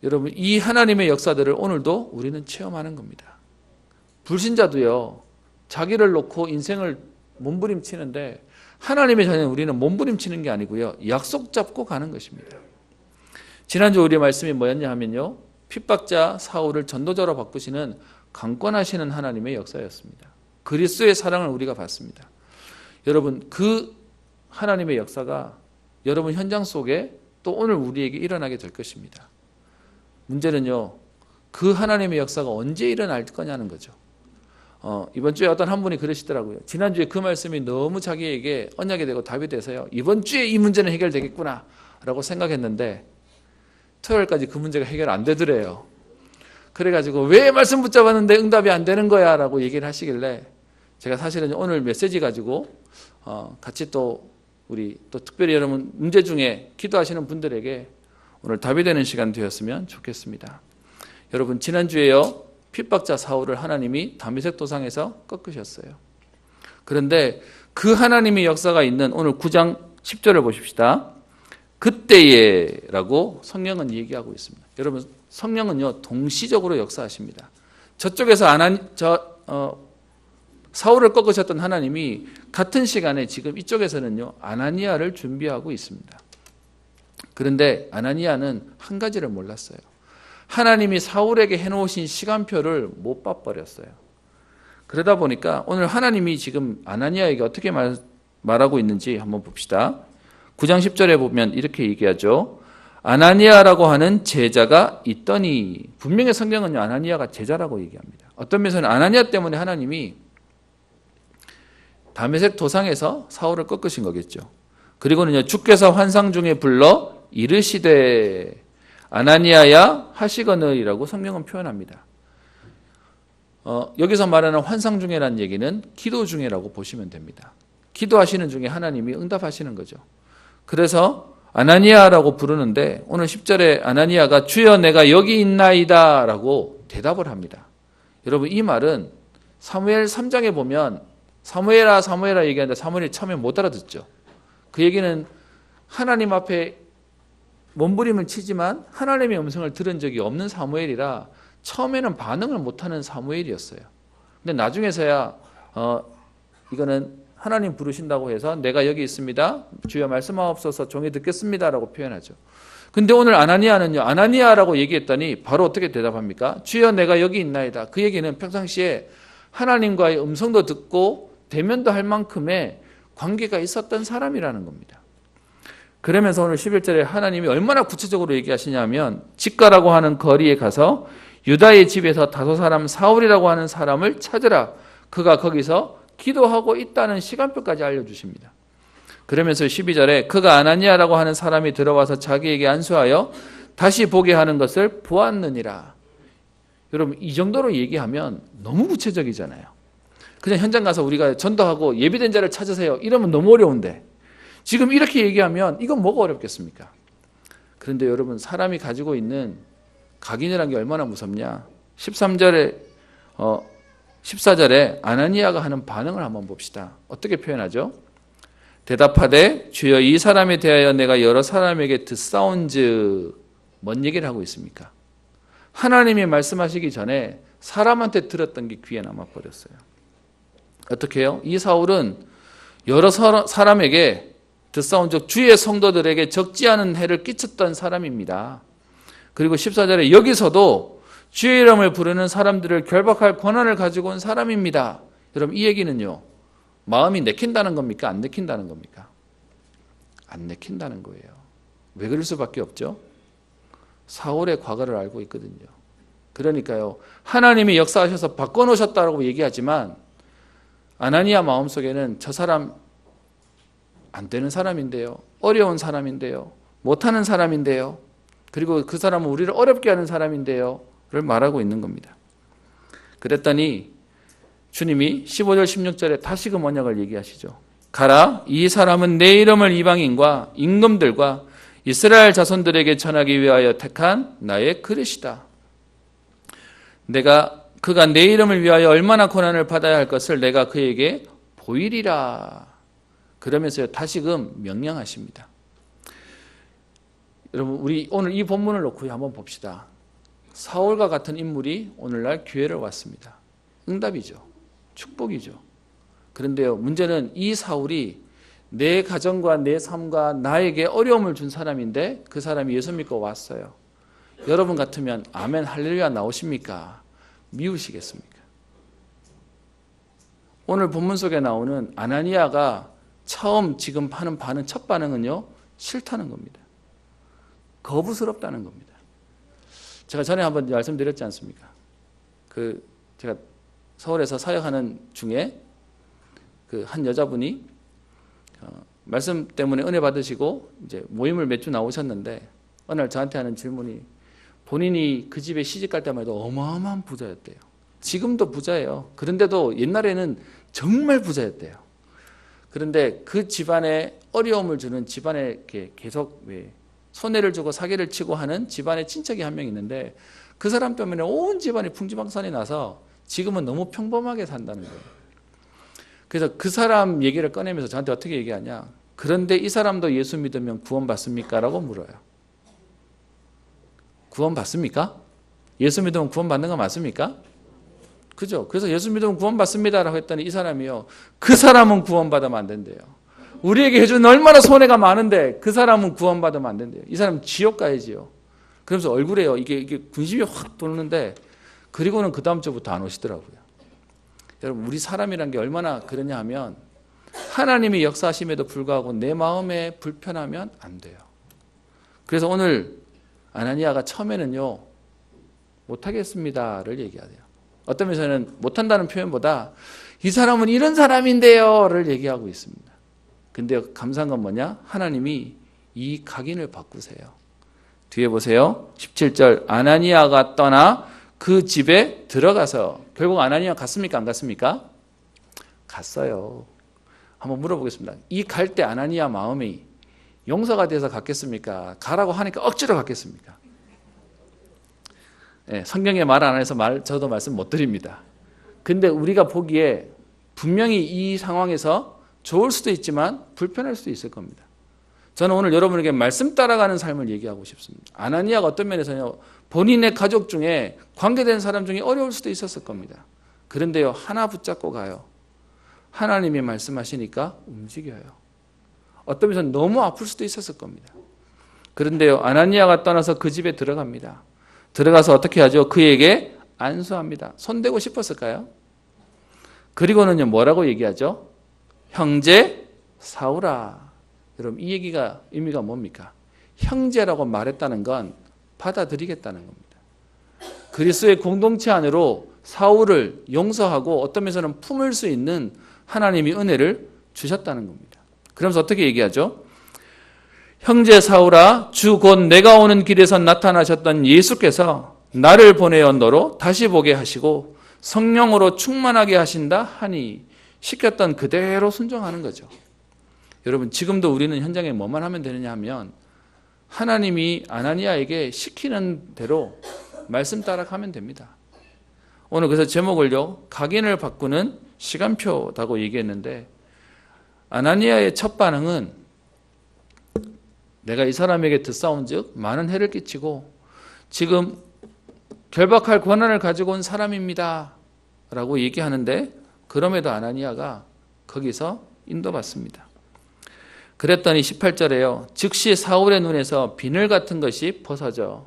여러분, 이 하나님의 역사들을 오늘도 우리는 체험하는 겁니다. 불신자도요 자기를 놓고 인생을 몸부림치는데 하나님의 자녀는 우리는 몸부림치는 게 아니고요 약속 잡고 가는 것입니다. 지난주 우리의 말씀이 뭐였냐 하면요, 핍박자 사울을 전도자로 바꾸시는 강권하시는 하나님의 역사였습니다. 그리스도의 사랑을 우리가 받습니다. 여러분, 그 하나님의 역사가 여러분 현장 속에 또 오늘 우리에게 일어나게 될 것입니다. 문제는요, 그 하나님의 역사가 언제 일어날 거냐는 거죠. 이번 주에 어떤 한 분이 그러시더라고요. 지난주에 그 말씀이 너무 자기에게 언약이 되고 답이 돼서요. 이번 주에 이 문제는 해결되겠구나 라고 생각했는데 토요일까지 그 문제가 해결 안 되더래요. 그래가지고 왜 말씀 붙잡았는데 응답이 안 되는 거야 라고 얘기를 하시길래 제가 사실은 오늘 메시지 가지고 같이 또 우리 또 특별히 여러분 문제 중에 기도하시는 분들에게 오늘 답이 되는 시간 되었으면 좋겠습니다. 여러분 지난주에요. 핍박자 사울을 하나님이 다메섹 도상에서 꺾으셨어요. 그런데 그 하나님의 역사가 있는 오늘 9장 10절을 보십시다. 그때에라고 성경은 얘기하고 있습니다. 여러분 성령은요 동시적으로 역사하십니다. 저쪽에서 사울을 꺾으셨던 하나님이 같은 시간에 지금 이쪽에서는요 아나니아를 준비하고 있습니다. 그런데 아나니아는 한 가지를 몰랐어요. 하나님이 사울에게 해놓으신 시간표를 못 봐버렸어요. 그러다 보니까 오늘 하나님이 지금 아나니아에게 어떻게 말하고 있는지 한번 봅시다. 9장 10절에 보면 이렇게 얘기하죠. 아나니아라고 하는 제자가 있더니, 분명히 성경은요 아나니아가 제자라고 얘기합니다. 어떤 면에서는 아나니아 때문에 하나님이 다메섹 도상에서 사울을 꺾으신 거겠죠. 그리고는요 주께서 환상 중에 불러 이르시되 아나니아야 하시거늘이라고 성경은 표현합니다. 여기서 말하는 환상 중에라는 얘기는 기도 중에라고 보시면 됩니다. 기도하시는 중에 하나님이 응답하시는 거죠. 그래서 아나니아라고 부르는데 오늘 10절에 아나니아가 주여 내가 여기 있나이다 라고 대답을 합니다. 여러분 이 말은 사무엘 3장에 보면 사무엘아 사무엘아 얘기하는데 사무엘이 처음에 못 알아듣죠. 그 얘기는 하나님 앞에 몸부림을 치지만 하나님의 음성을 들은 적이 없는 사무엘이라 처음에는 반응을 못하는 사무엘이었어요. 근데 나중에서야 이거는 하나님 부르신다고 해서 내가 여기 있습니다. 주여 말씀하옵소서 종이 듣겠습니다라고 표현하죠. 근데 오늘 아나니아는요. 아나니아라고 얘기했더니 바로 어떻게 대답합니까? 주여 내가 여기 있나이다. 그 얘기는 평상시에 하나님과의 음성도 듣고 대면도 할 만큼의 관계가 있었던 사람이라는 겁니다. 그러면서 오늘 11절에 하나님이 얼마나 구체적으로 얘기하시냐면 직가라고 하는 거리에 가서 유다의 집에서 다소 사람 사울이라고 하는 사람을 찾으라. 그가 거기서 기도하고 있다는 시간표까지 알려주십니다. 그러면서 12절에 그가 아나니아라고 하는 사람이 들어와서 자기에게 안수하여 다시 보게 하는 것을 보았느니라. 여러분 이 정도로 얘기하면 너무 구체적이잖아요. 그냥 현장 가서 우리가 전도하고 예비된 자를 찾으세요 이러면 너무 어려운데 지금 이렇게 얘기하면 이건 뭐가 어렵겠습니까? 그런데 여러분 사람이 가지고 있는 각인이라는 게 얼마나 무섭냐. 14절에 아나니아가 하는 반응을 한번 봅시다. 어떻게 표현하죠? 대답하되 주여 이 사람에 대하여 내가 여러 사람에게 듣사온즉 뭔 얘기를 하고 있습니까? 하나님이 말씀하시기 전에 사람한테 들었던 게 귀에 남아버렸어요. 어떻게 해요? 이 사울은 여러 사람에게 듣사온즉 주의 성도들에게 적지 않은 해를 끼쳤던 사람입니다. 그리고 14절에 여기서도 주의 이름을 부르는 사람들을 결박할 권한을 가지고 온 사람입니다. 여러분 이 얘기는요. 마음이 내킨다는 겁니까? 안 내킨다는 겁니까? 안 내킨다는 거예요. 왜 그럴 수밖에 없죠? 사울의 과거를 알고 있거든요. 그러니까요. 하나님이 역사하셔서 바꿔놓으셨다고 얘기하지만 아나니아 마음속에는 저 사람 안 되는 사람인데요. 어려운 사람인데요. 못하는 사람인데요. 그리고 그 사람은 우리를 어렵게 하는 사람인데요. 를 말하고 있는 겁니다. 그랬더니 주님이 15절 16절에 다시금 언약을 얘기하시죠. 가라 이 사람은 내 이름을 이방인과 임금들과 이스라엘 자손들에게 전하기 위하여 택한 나의 그릇이다. 그가 내 이름을 위하여 얼마나 고난을 받아야 할 것을 내가 그에게 보이리라. 그러면서 다시금 명령하십니다. 여러분 우리 오늘 이 본문을 놓고 한번 봅시다. 사울과 같은 인물이 오늘날 교회를 왔습니다. 응답이죠. 축복이죠. 그런데요 문제는 이 사울이 내 가정과 내 삶과 나에게 어려움을 준 사람인데 그 사람이 예수 믿고 왔어요. 여러분 같으면 아멘 할렐루야 나오십니까? 미우시겠습니까? 오늘 본문 속에 나오는 아나니아가 처음 지금 하는 첫 반응은요 싫다는 겁니다. 거부스럽다는 겁니다. 제가 전에 한번 말씀드렸지 않습니까? 제가 서울에서 사역하는 중에 그 한 여자분이 말씀 때문에 은혜 받으시고 이제 모임을 몇 주 나오셨는데 어느 날 저한테 하는 질문이 본인이 그 집에 시집 갈 때만 해도 어마어마한 부자였대요. 지금도 부자예요. 그런데도 옛날에는 정말 부자였대요. 그런데 그 집안에 어려움을 주는 집안에 이렇게 계속 손해를 주고 사기를 치고 하는 집안의 친척이 한 명 있는데 그 사람 때문에 온 집안이 풍지박산이 나서 지금은 너무 평범하게 산다는 거예요. 그래서 그 사람 얘기를 꺼내면서 저한테 어떻게 얘기하냐. 그런데 이 사람도 예수 믿으면 구원받습니까? 라고 물어요. 구원받습니까? 예수 믿으면 구원받는 거 맞습니까? 그죠? 그래서 예수 믿으면 구원받습니다 라고 했더니 이 사람이요. 그 사람은 구원받으면 안 된대요. 우리에게 해준 얼마나 손해가 많은데 그 사람은 구원받으면 안 된대요. 이 사람은 지옥 가야지요. 그러면서 얼굴에요. 이게 군심이 확 도는데 그리고는 그 다음 주부터 안 오시더라고요. 여러분 우리 사람이란 게 얼마나 그러냐 하면 하나님이 역사하심에도 불구하고 내 마음에 불편하면 안 돼요. 그래서 오늘 아나니아가 처음에는요 못하겠습니다를 얘기하대요. 어떤 면에서는 못한다는 표현보다 이 사람은 이런 사람인데요를 얘기하고 있습니다. 근데 감사한 건 뭐냐? 하나님이 이 각인을 바꾸세요. 뒤에 보세요. 17절 아나니아가 떠나 그 집에 들어가서 결국 아나니아 갔습니까? 안 갔습니까? 갔어요. 한번 물어보겠습니다. 이 갈 때 아나니아 마음이 용서가 돼서 갔겠습니까? 가라고 하니까 억지로 갔겠습니까? 네, 성경에 말 안 해서 저도 말씀 못 드립니다. 근데 우리가 보기에 분명히 이 상황에서 좋을 수도 있지만 불편할 수도 있을 겁니다. 저는 오늘 여러분에게 말씀 따라가는 삶을 얘기하고 싶습니다. 아나니아가 어떤 면에서요, 본인의 가족 중에 관계된 사람 중에 어려울 수도 있었을 겁니다. 그런데요, 하나 붙잡고 가요. 하나님이 말씀하시니까 움직여요. 어떤 면에서는 너무 아플 수도 있었을 겁니다. 그런데요, 아나니아가 떠나서 그 집에 들어갑니다. 들어가서 어떻게 하죠? 그에게 안수합니다. 손대고 싶었을까요? 그리고는요, 뭐라고 얘기하죠? 형제 사울아. 여러분, 이 얘기가 의미가 뭡니까? 형제라고 말했다는 건 받아들이겠다는 겁니다. 그리스도의 공동체 안으로 사울을 용서하고 어떤 면에서는 품을 수 있는 하나님이 은혜를 주셨다는 겁니다. 그러면서 어떻게 얘기하죠? 형제 사울아, 주 곧 내가 오는 길에서 나타나셨던 예수께서 나를 보내어 너로 다시 보게 하시고 성령으로 충만하게 하신다 하니 시켰던 그대로 순종하는 거죠. 여러분, 지금도 우리는 현장에 뭐만 하면 되느냐 하면 하나님이 아나니아에게 시키는 대로 말씀 따라가면 됩니다. 오늘 그래서 제목을요, 각인을 바꾸는 시간표라고 얘기했는데 아나니아의 첫 반응은 내가 이 사람에게 듣사온즉 많은 해를 끼치고 지금 결박할 권한을 가지고 온 사람입니다 라고 얘기하는데 그럼에도 아나니아가 거기서 인도받습니다. 그랬더니 18절에요. 즉시 사울의 눈에서 비늘 같은 것이 벗어져.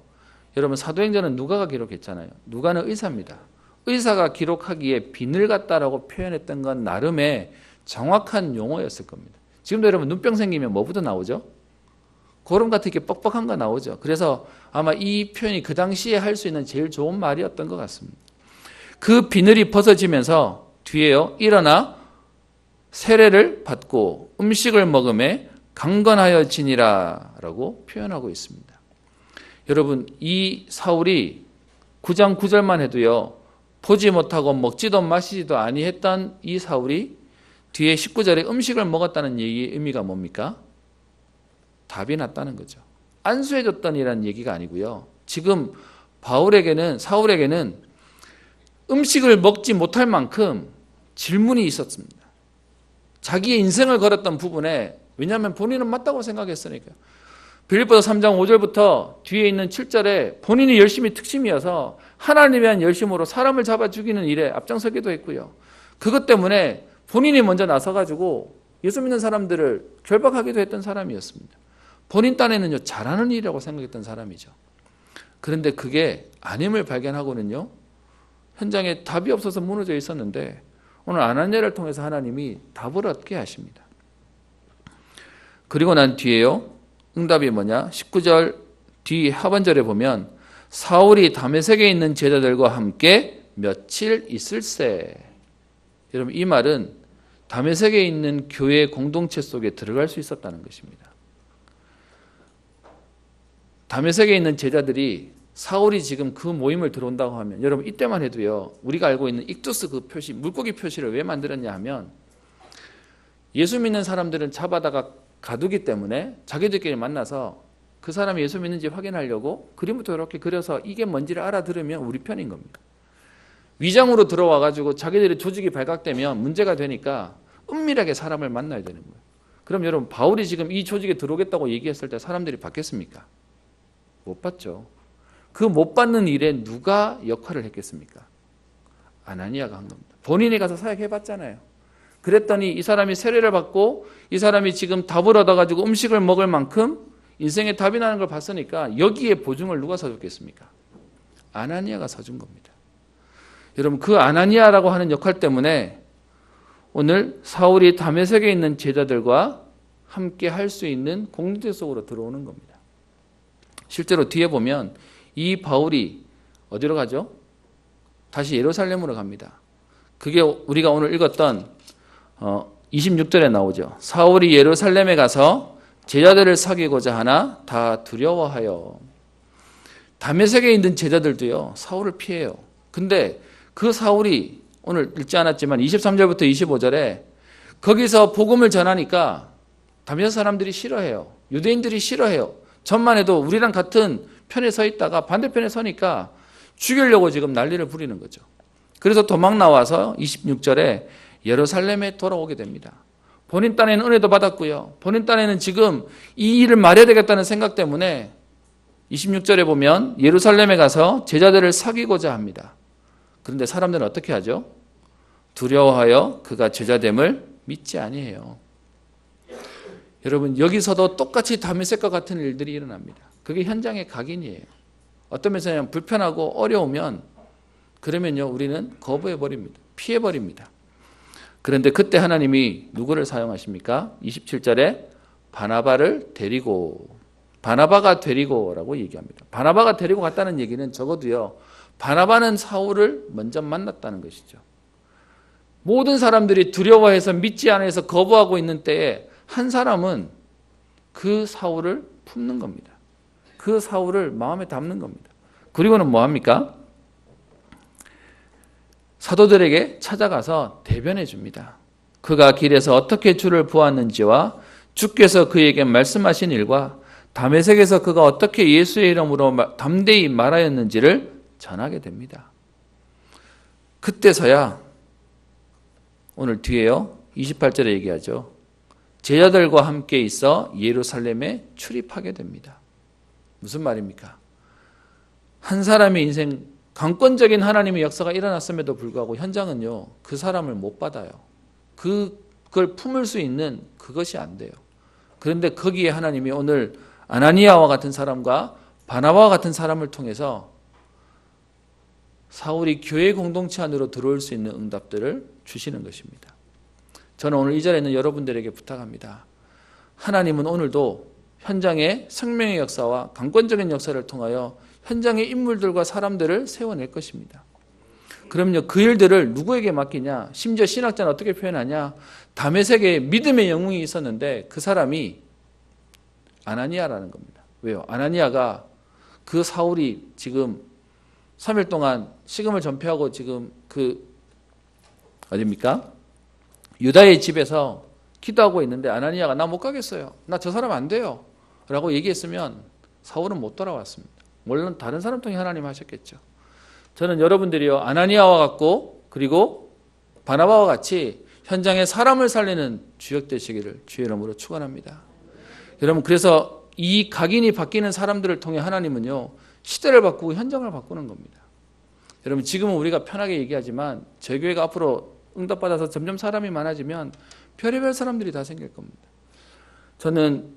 여러분, 사도행전은 누가가 기록했잖아요. 누가는 의사입니다. 의사가 기록하기에 비늘 같다라고 표현했던 건 나름의 정확한 용어였을 겁니다. 지금도 여러분 눈병 생기면 뭐부터 나오죠? 고름 같은 게 뻑뻑한 거 나오죠. 그래서 아마 이 표현이 그 당시에 할 수 있는 제일 좋은 말이었던 것 같습니다. 그 비늘이 벗어지면서 뒤에요. 일어나 세례를 받고 음식을 먹음에 강건하여지니라 라고 표현하고 있습니다. 여러분, 이 사울이 9장 9절만 해도요, 보지 못하고 먹지도 마시지도 아니했던 이 사울이 뒤에 19절에 음식을 먹었다는 얘기의 의미가 뭡니까? 답이 났다는 거죠. 안수해줬더니라는 얘기가 아니고요. 지금 사울에게는 음식을 먹지 못할 만큼 질문이 있었습니다. 자기의 인생을 걸었던 부분에, 왜냐하면 본인은 맞다고 생각했으니까요. 빌립보서 3장 5절부터 뒤에 있는 7절에 본인이 열심히 특심이어서 하나님에 대한 열심으로 사람을 잡아 죽이는 일에 앞장서기도 했고요. 그것 때문에 본인이 먼저 나서가지고 예수 믿는 사람들을 결박하기도 했던 사람이었습니다. 본인 딴에는요, 잘하는 일이라고 생각했던 사람이죠. 그런데 그게 아님을 발견하고는요, 현장에 답이 없어서 무너져 있었는데 오늘 아나니아를 통해서 하나님이 답을 얻게 하십니다. 그리고 난 뒤에요, 응답이 뭐냐? 19절 뒤 하반절에 보면 사울이 다메섹에 있는 제자들과 함께 며칠 있을세. 여러분 이 말은 다메섹에 있는 교회 공동체 속에 들어갈 수 있었다는 것입니다. 다메섹에 있는 제자들이 사울이 지금 그 모임을 들어온다고 하면 여러분 이때만 해도요 우리가 알고 있는 익두스 그 표시 물고기 표시를 왜 만들었냐 하면 예수 믿는 사람들은 잡아다가 가두기 때문에 자기들끼리 만나서 그 사람이 예수 믿는지 확인하려고 그림부터 이렇게 그려서 이게 뭔지를 알아들으면 우리 편인 겁니다. 위장으로 들어와가지고 자기들의 조직이 발각되면 문제가 되니까 은밀하게 사람을 만나야 되는 거예요. 그럼 여러분 바울이 지금 이 조직에 들어오겠다고 얘기했을 때 사람들이 받겠습니까? 못 받죠. 그 못 받는 일에 누가 역할을 했겠습니까? 아나니아가 한 겁니다. 본인이 가서 사역해봤잖아요. 그랬더니 이 사람이 세례를 받고 이 사람이 지금 답을 얻어가지고 음식을 먹을 만큼 인생에 답이 나는 걸 봤으니까 여기에 보증을 누가 서줬겠습니까? 아나니아가 서준 겁니다. 여러분 그 아나니아라고 하는 역할 때문에 오늘 사울이 다메섹에 있는 제자들과 함께 할 수 있는 공동체 속으로 들어오는 겁니다. 실제로 뒤에 보면 이 바울이 어디로 가죠? 다시 예루살렘으로 갑니다. 그게 우리가 오늘 읽었던 26절에 나오죠. 사울이 예루살렘에 가서 제자들을 사귀고자 하나 다 두려워하여. 다메섹에 있는 제자들도요 사울을 피해요. 근데 그 사울이 오늘 읽지 않았지만 23절부터 25절에 거기서 복음을 전하니까 다메섹 사람들이 싫어해요. 유대인들이 싫어해요. 전만 해도 우리랑 같은 편에 서 있다가 반대편에 서니까 죽이려고 지금 난리를 부리는 거죠. 그래서 도망 나와서 26절에 예루살렘에 돌아오게 됩니다. 본인 딴에는 은혜도 받았고요. 본인 딴에는 지금 이 일을 말해야 되겠다는 생각 때문에 26절에 보면 예루살렘에 가서 제자들을 사귀고자 합니다. 그런데 사람들은 어떻게 하죠? 두려워하여 그가 제자됨을 믿지 아니해요. 여러분 여기서도 똑같이 다메섹과 같은 일들이 일어납니다. 그게 현장의 각인이에요. 어떤 면에서는 불편하고 어려우면 그러면요 우리는 거부해버립니다. 피해버립니다. 그런데 그때 하나님이 누구를 사용하십니까? 27절에 바나바를 데리고, 바나바가 데리고라고 얘기합니다. 바나바가 데리고 갔다는 얘기는 적어도요 바나바는 사울을 먼저 만났다는 것이죠. 모든 사람들이 두려워해서 믿지 않아서 거부하고 있는 때에 한 사람은 그 사울을 품는 겁니다. 그 사울을 마음에 담는 겁니다. 그리고는 뭐합니까? 사도들에게 찾아가서 대변해 줍니다. 그가 길에서 어떻게 주를 보았는지와 주께서 그에게 말씀하신 일과 다메섹에서 그가 어떻게 예수의 이름으로 담대히 말하였는지를 전하게 됩니다. 그때서야 오늘 뒤에요 28절에 얘기하죠. 제자들과 함께 있어 예루살렘에 출입하게 됩니다. 무슨 말입니까? 한 사람의 인생 강권적인 하나님의 역사가 일어났음에도 불구하고 현장은요 그 사람을 못 받아요. 그걸 품을 수 있는 그것이 안 돼요. 그런데 거기에 하나님이 오늘 아나니아와 같은 사람과 바나바와 같은 사람을 통해서 사울이 교회 공동체 안으로 들어올 수 있는 응답들을 주시는 것입니다. 저는 오늘 이 자리에 있는 여러분들에게 부탁합니다. 하나님은 오늘도 현장의 생명의 역사와 강권적인 역사를 통하여 현장의 인물들과 사람들을 세워낼 것입니다. 그럼요 그 일들을 누구에게 맡기냐? 심지어 신학자는 어떻게 표현하냐? 다메섹에 믿음의 영웅이 있었는데 그 사람이 아나니아라는 겁니다. 왜요? 아나니아가 그 사울이 지금 3일 동안 식음을 전폐하고 지금 그 어디입니까? 유다의 집에서 기도하고 있는데 아나니아가 나 못 가겠어요. 나 저 사람 안 돼요. 라고 얘기했으면 사울은 못 돌아왔습니다. 물론 다른 사람 통해 하나님 하셨겠죠. 저는 여러분들이요 아나니아와 같고 그리고 바나바와 같이 현장에 사람을 살리는 주역 되시기를 주의 이름으로 축원합니다. 여러분 그래서 이 각인이 바뀌는 사람들을 통해 하나님은요 시대를 바꾸고 현장을 바꾸는 겁니다. 여러분 지금은 우리가 편하게 얘기하지만 저희 교회가 앞으로 응답받아서 점점 사람이 많아지면 별의별 사람들이 다 생길 겁니다. 저는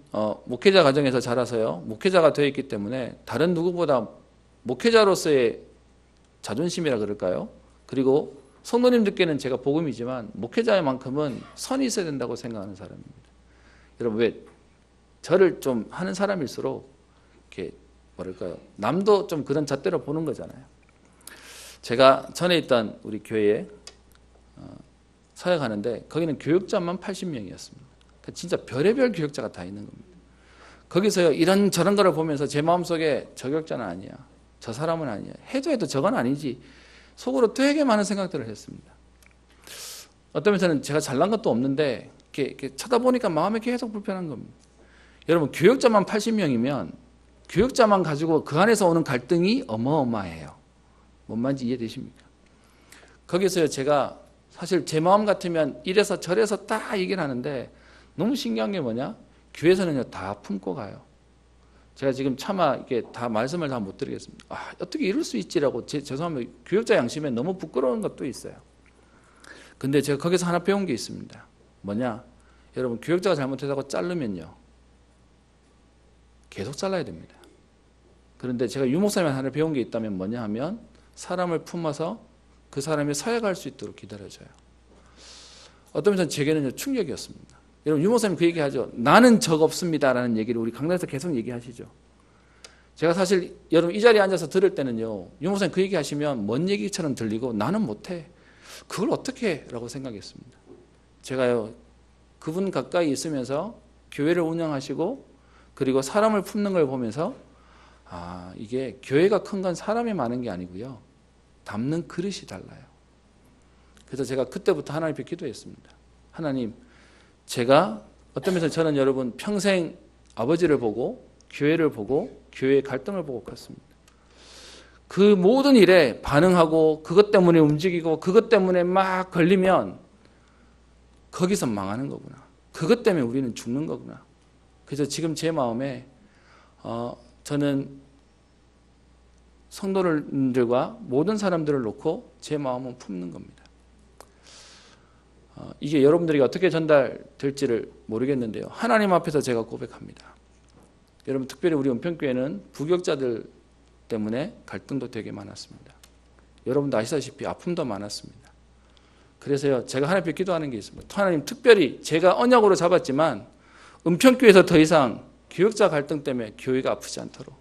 목회자 가정에서 자라서요 목회자가 되어 있기 때문에 다른 누구보다 목회자로서의 자존심이라 그럴까요? 그리고 성도님들께는 제가 복음이지만 목회자만큼은 선이 있어야 된다고 생각하는 사람입니다. 여러분 왜 저를 좀 하는 사람일수록 이렇게 뭐랄까요? 남도 좀 그런 잣대로 보는 거잖아요. 제가 전에 있던 우리 교회에 사역하는데 거기는 교육자만 80명이었습니다. 진짜 별의별 교육자가 다 있는 겁니다. 거기서요 이런 저런 거를 보면서 제 마음속에 저 교육자는 아니야, 저 사람은 아니야, 해도 저건 아니지, 속으로 되게 많은 생각들을 했습니다. 어떤 면에서는 제가 잘난 것도 없는데 이렇게 쳐다보니까 마음이 계속 불편한 겁니다. 여러분, 교육자만 80명이면 교육자만 가지고 그 안에서 오는 갈등이 어마어마해요. 뭔 말인지 이해되십니까? 거기서요 제가 사실 제 마음 같으면 이래서 저래서 딱 얘기를 하는데 너무 신기한 게 뭐냐? 교회에서는요 다 품고 가요. 제가 지금 차마 이게 다 말씀을 다 못 드리겠습니다. 어떻게 이럴 수 있지라고 죄송합니다. 교육자 양심에 너무 부끄러운 것도 있어요. 근데 제가 거기서 하나 배운 게 있습니다. 뭐냐? 여러분, 교육자가 잘못해서 자르면요 계속 잘라야 됩니다. 그런데 제가 유 목사님한테 하나 배운 게 있다면 뭐냐 하면 사람을 품어서 그 사람이 서약할 수 있도록 기다려줘요. 어떤 면에서는 제게는 충격이었습니다. 여러분, 유 목사님 그 얘기하죠. 나는 적 없습니다라는 얘기를 우리 강단에서 계속 얘기하시죠. 제가 사실 여러분 이 자리에 앉아서 들을 때는요 유 목사님 그 얘기하시면 먼 얘기처럼 들리고 나는 못해. 그걸 어떻게 해? 라고 생각했습니다. 제가요 그분 가까이 있으면서 교회를 운영하시고 그리고 사람을 품는 걸 보면서 이게 교회가 큰 건 사람이 많은 게 아니고요 담는 그릇이 달라요. 그래서 제가 그때부터 하나님 앞에 기도했습니다. 하나님, 제가 어떤 면에서 저는 여러분 평생 아버지를 보고 교회를 보고 교회의 갈등을 보고 컸습니다. 그 모든 일에 반응하고 그것 때문에 움직이고 그것 때문에 막 걸리면 거기서 망하는 거구나. 그것 때문에 우리는 죽는 거구나. 그래서 지금 제 마음에 저는 성도들과 모든 사람들을 놓고 제 마음은 품는 겁니다. 이게 여러분들에게 어떻게 전달될지를 모르겠는데요. 하나님 앞에서 제가 고백합니다. 여러분, 특별히 우리 은평교회는 부교육자들 때문에 갈등도 되게 많았습니다. 여러분도 아시다시피 아픔도 많았습니다. 그래서요 제가 하나님 앞에 기도하는 게 있습니다. 하나님, 특별히 제가 언약으로 잡았지만 은평교회에서 더 이상 교육자 갈등 때문에 교회가 아프지 않도록,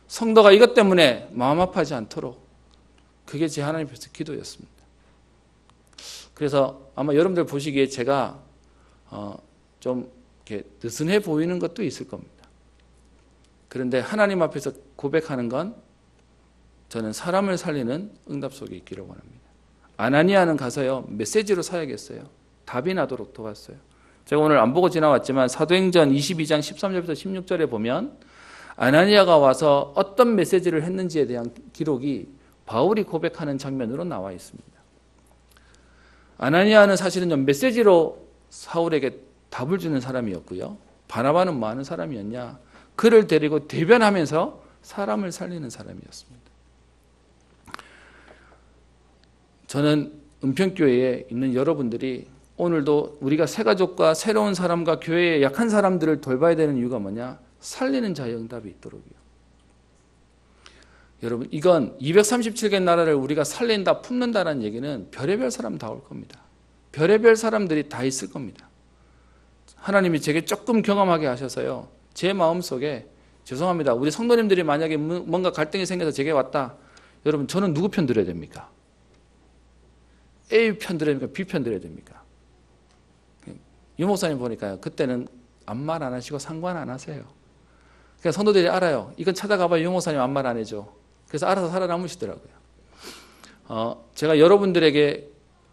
성도가 이것 때문에 마음 아파하지 않도록, 그게 제 하나님 앞에서 기도였습니다. 그래서 아마 여러분들 보시기에 제가 좀 이렇게 느슨해 보이는 것도 있을 겁니다. 그런데 하나님 앞에서 고백하는 건 저는 사람을 살리는 응답 속에 있기를 원합니다. 아나니아는 가서요 메시지로 사역했어요. 답이 나도록 도왔어요. 제가 오늘 안 보고 지나왔지만 사도행전 22장 13절부터 16절에 보면 아나니아가 와서 어떤 메시지를 했는지에 대한 기록이 바울이 고백하는 장면으로 나와 있습니다. 아나니아는 사실은 메시지로 사울에게 답을 주는 사람이었고요. 바나바는 뭐 하는 사람이었냐? 그를 데리고 대변하면서 사람을 살리는 사람이었습니다. 저는 은평교회에 있는 여러분들이 오늘도 우리가 새가족과 새로운 사람과 교회의 약한 사람들을 돌봐야 되는 이유가 뭐냐? 살리는 자의 응답이 있도록이요. 여러분, 이건 237개 나라를 우리가 살린다, 품는다는 얘기는 별의별 사람 다 올 겁니다. 별의별 사람들이 다 있을 겁니다. 하나님이 제게 조금 경험하게 하셔서요, 제 마음속에, 죄송합니다, 우리 성도님들이 만약에 뭔가 갈등이 생겨서 제게 왔다, 여러분, 저는 누구 편 들어야 됩니까? A 편 들어야 됩니까? B 편 들어야 됩니까? 유 목사님 보니까요, 그때는 아무 말 안 하시고 상관 안 하세요. 그러니까 성도들이 알아요. 이건 찾아가봐야 유 목사님 아무 말 안 해줘. 그래서 알아서 살아남으시더라고요. 제가 여러분들에게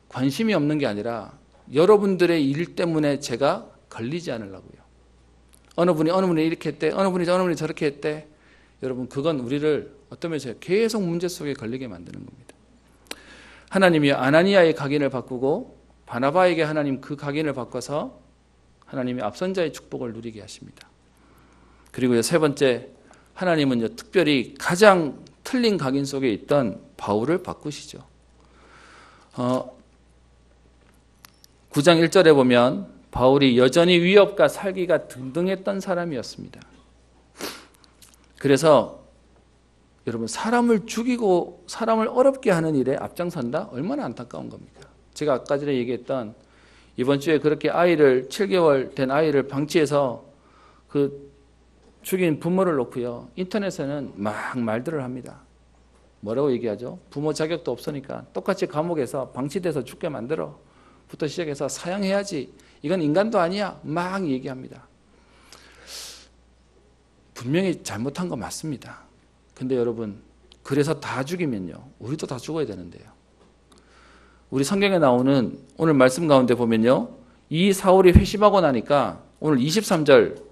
관심이 없는 게 아니라 여러분들의 일 때문에 제가 걸리지 않으려고요. 어느 분이 이렇게 했대, 어느 분이 저렇게 했대. 여러분, 그건 우리를 어떤 면에서 계속 문제 속에 걸리게 만드는 겁니다. 하나님이 아나니아의 각인을 바꾸고 바나바에게 하나님 그 각인을 바꿔서 하나님이 앞선 자의 축복을 누리게 하십니다. 그리고 세 번째, 하나님은 특별히 가장 틀린 각인 속에 있던 바울을 바꾸시죠. 9장 1절에 보면 바울이 여전히 위협과 살기가 등등했던 사람이었습니다. 그래서 여러분, 사람을 죽이고 사람을 어렵게 하는 일에 앞장선다? 얼마나 안타까운 겁니까? 제가 아까 전에 얘기했던 이번 주에 그렇게 7개월 된 아이를 방치해서 그 죽인 부모를 놓고요, 인터넷에는 막 말들을 합니다. 뭐라고 얘기하죠? 부모 자격도 없으니까 똑같이 감옥에서 방치돼서 죽게 만들어 부터 시작해서 사형해야지. 이건 인간도 아니야. 막 얘기합니다. 분명히 잘못한 거 맞습니다. 근데 여러분, 그래서 다 죽이면요, 우리도 다 죽어야 되는데요. 우리 성경에 나오는 오늘 말씀 가운데 보면요, 이 사울이 회심하고 나니까 오늘 23절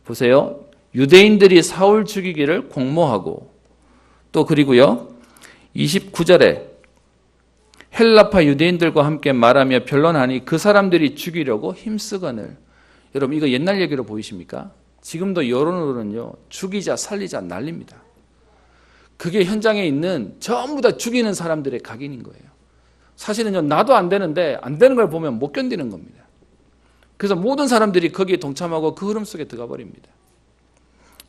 보세요. 유대인들이 사울 죽이기를 공모하고, 또 그리고요 29절에 헬라파 유대인들과 함께 말하며 변론하니 그 사람들이 죽이려고 힘쓰거늘. 여러분, 이거 옛날 얘기로 보이십니까? 지금도 여론으로는요, 죽이자 살리자 난립니다. 그게 현장에 있는 전부 다 죽이는 사람들의 각인인 거예요. 사실은요, 나도 안 되는데 안 되는 걸 보면 못 견디는 겁니다. 그래서 모든 사람들이 거기에 동참하고 그 흐름 속에 들어가 버립니다.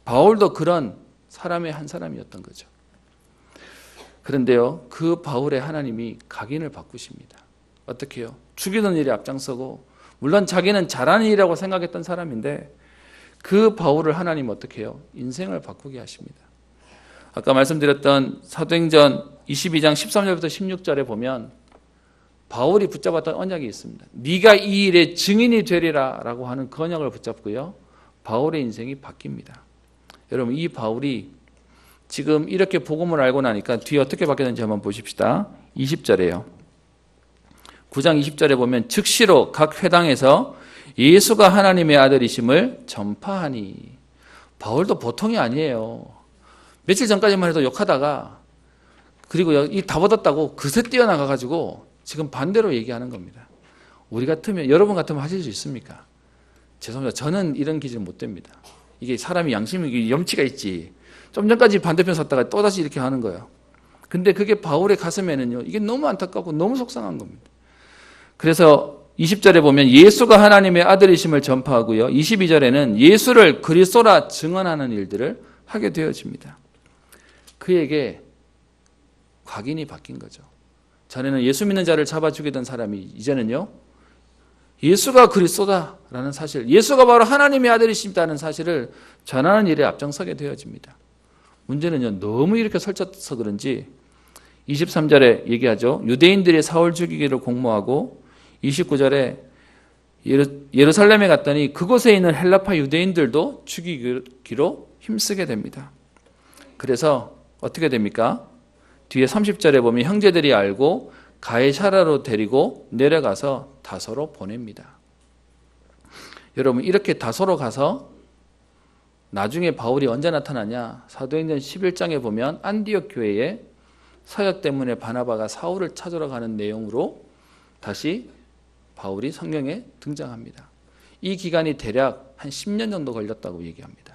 바울도 그런 사람의 한 사람이었던 거죠. 그런데요, 그 바울의 하나님이 각인을 바꾸십니다. 어떻게 해요? 죽이는 일에 앞장서고, 물론 자기는 잘하는 일이라고 생각했던 사람인데 그 바울을 하나님 어떻게 해요? 인생을 바꾸게 하십니다. 아까 말씀드렸던 사도행전 22장 13절부터 16절에 보면 바울이 붙잡았던 언약이 있습니다. 네가 이 일의 증인이 되리라 라고 하는 그 언약을 붙잡고요, 바울의 인생이 바뀝니다. 여러분, 이 바울이 지금 이렇게 복음을 알고 나니까 뒤에 어떻게 바뀌었는지 한번 보십시다. 20절에요. 9장 20절에 보면 즉시로 각 회당에서 예수가 하나님의 아들이심을 전파하니. 바울도 보통이 아니에요. 며칠 전까지만 해도 욕하다가, 그리고 이 다 받았다고 그새 뛰어나가가지고 지금 반대로 얘기하는 겁니다. 우리 같으면, 여러분 같으면 하실 수 있습니까? 죄송합니다. 저는 이런 기질 못 됩니다. 이게 사람이 양심이, 염치가 있지. 좀 전까지 반대편 섰다가 또다시 이렇게 하는 거예요. 근데 그게 바울의 가슴에는요, 이게 너무 안타깝고 너무 속상한 겁니다. 그래서 20절에 보면 예수가 하나님의 아들이심을 전파하고요, 22절에는 예수를 그리스도라 증언하는 일들을 하게 되어집니다. 그에게 각인이 바뀐 거죠. 전에는 예수 믿는 자를 잡아 죽이던 사람이 이제는요, 예수가 그리스도다라는 사실, 예수가 바로 하나님의 아들이시다는 사실을 전하는 일에 앞장서게 되어집니다. 문제는요, 너무 이렇게 설쳐서 그런지 23절에 얘기하죠. 유대인들이 사울 죽이기를 공모하고, 29절에 예루살렘에 갔더니 그곳에 있는 헬라파 유대인들도 죽이기로 힘쓰게 됩니다. 그래서 어떻게 됩니까? 뒤에 30절에 보면 형제들이 알고 가이사라로 데리고 내려가서 다소로 보냅니다. 여러분, 이렇게 다소로 가서 나중에 바울이 언제 나타나냐? 사도행전 11장에 보면 안디옥 교회에 서역 때문에 바나바가 사울을 찾으러 가는 내용으로 다시 바울이 성경에 등장합니다. 이 기간이 대략 한 10년 정도 걸렸다고 얘기합니다.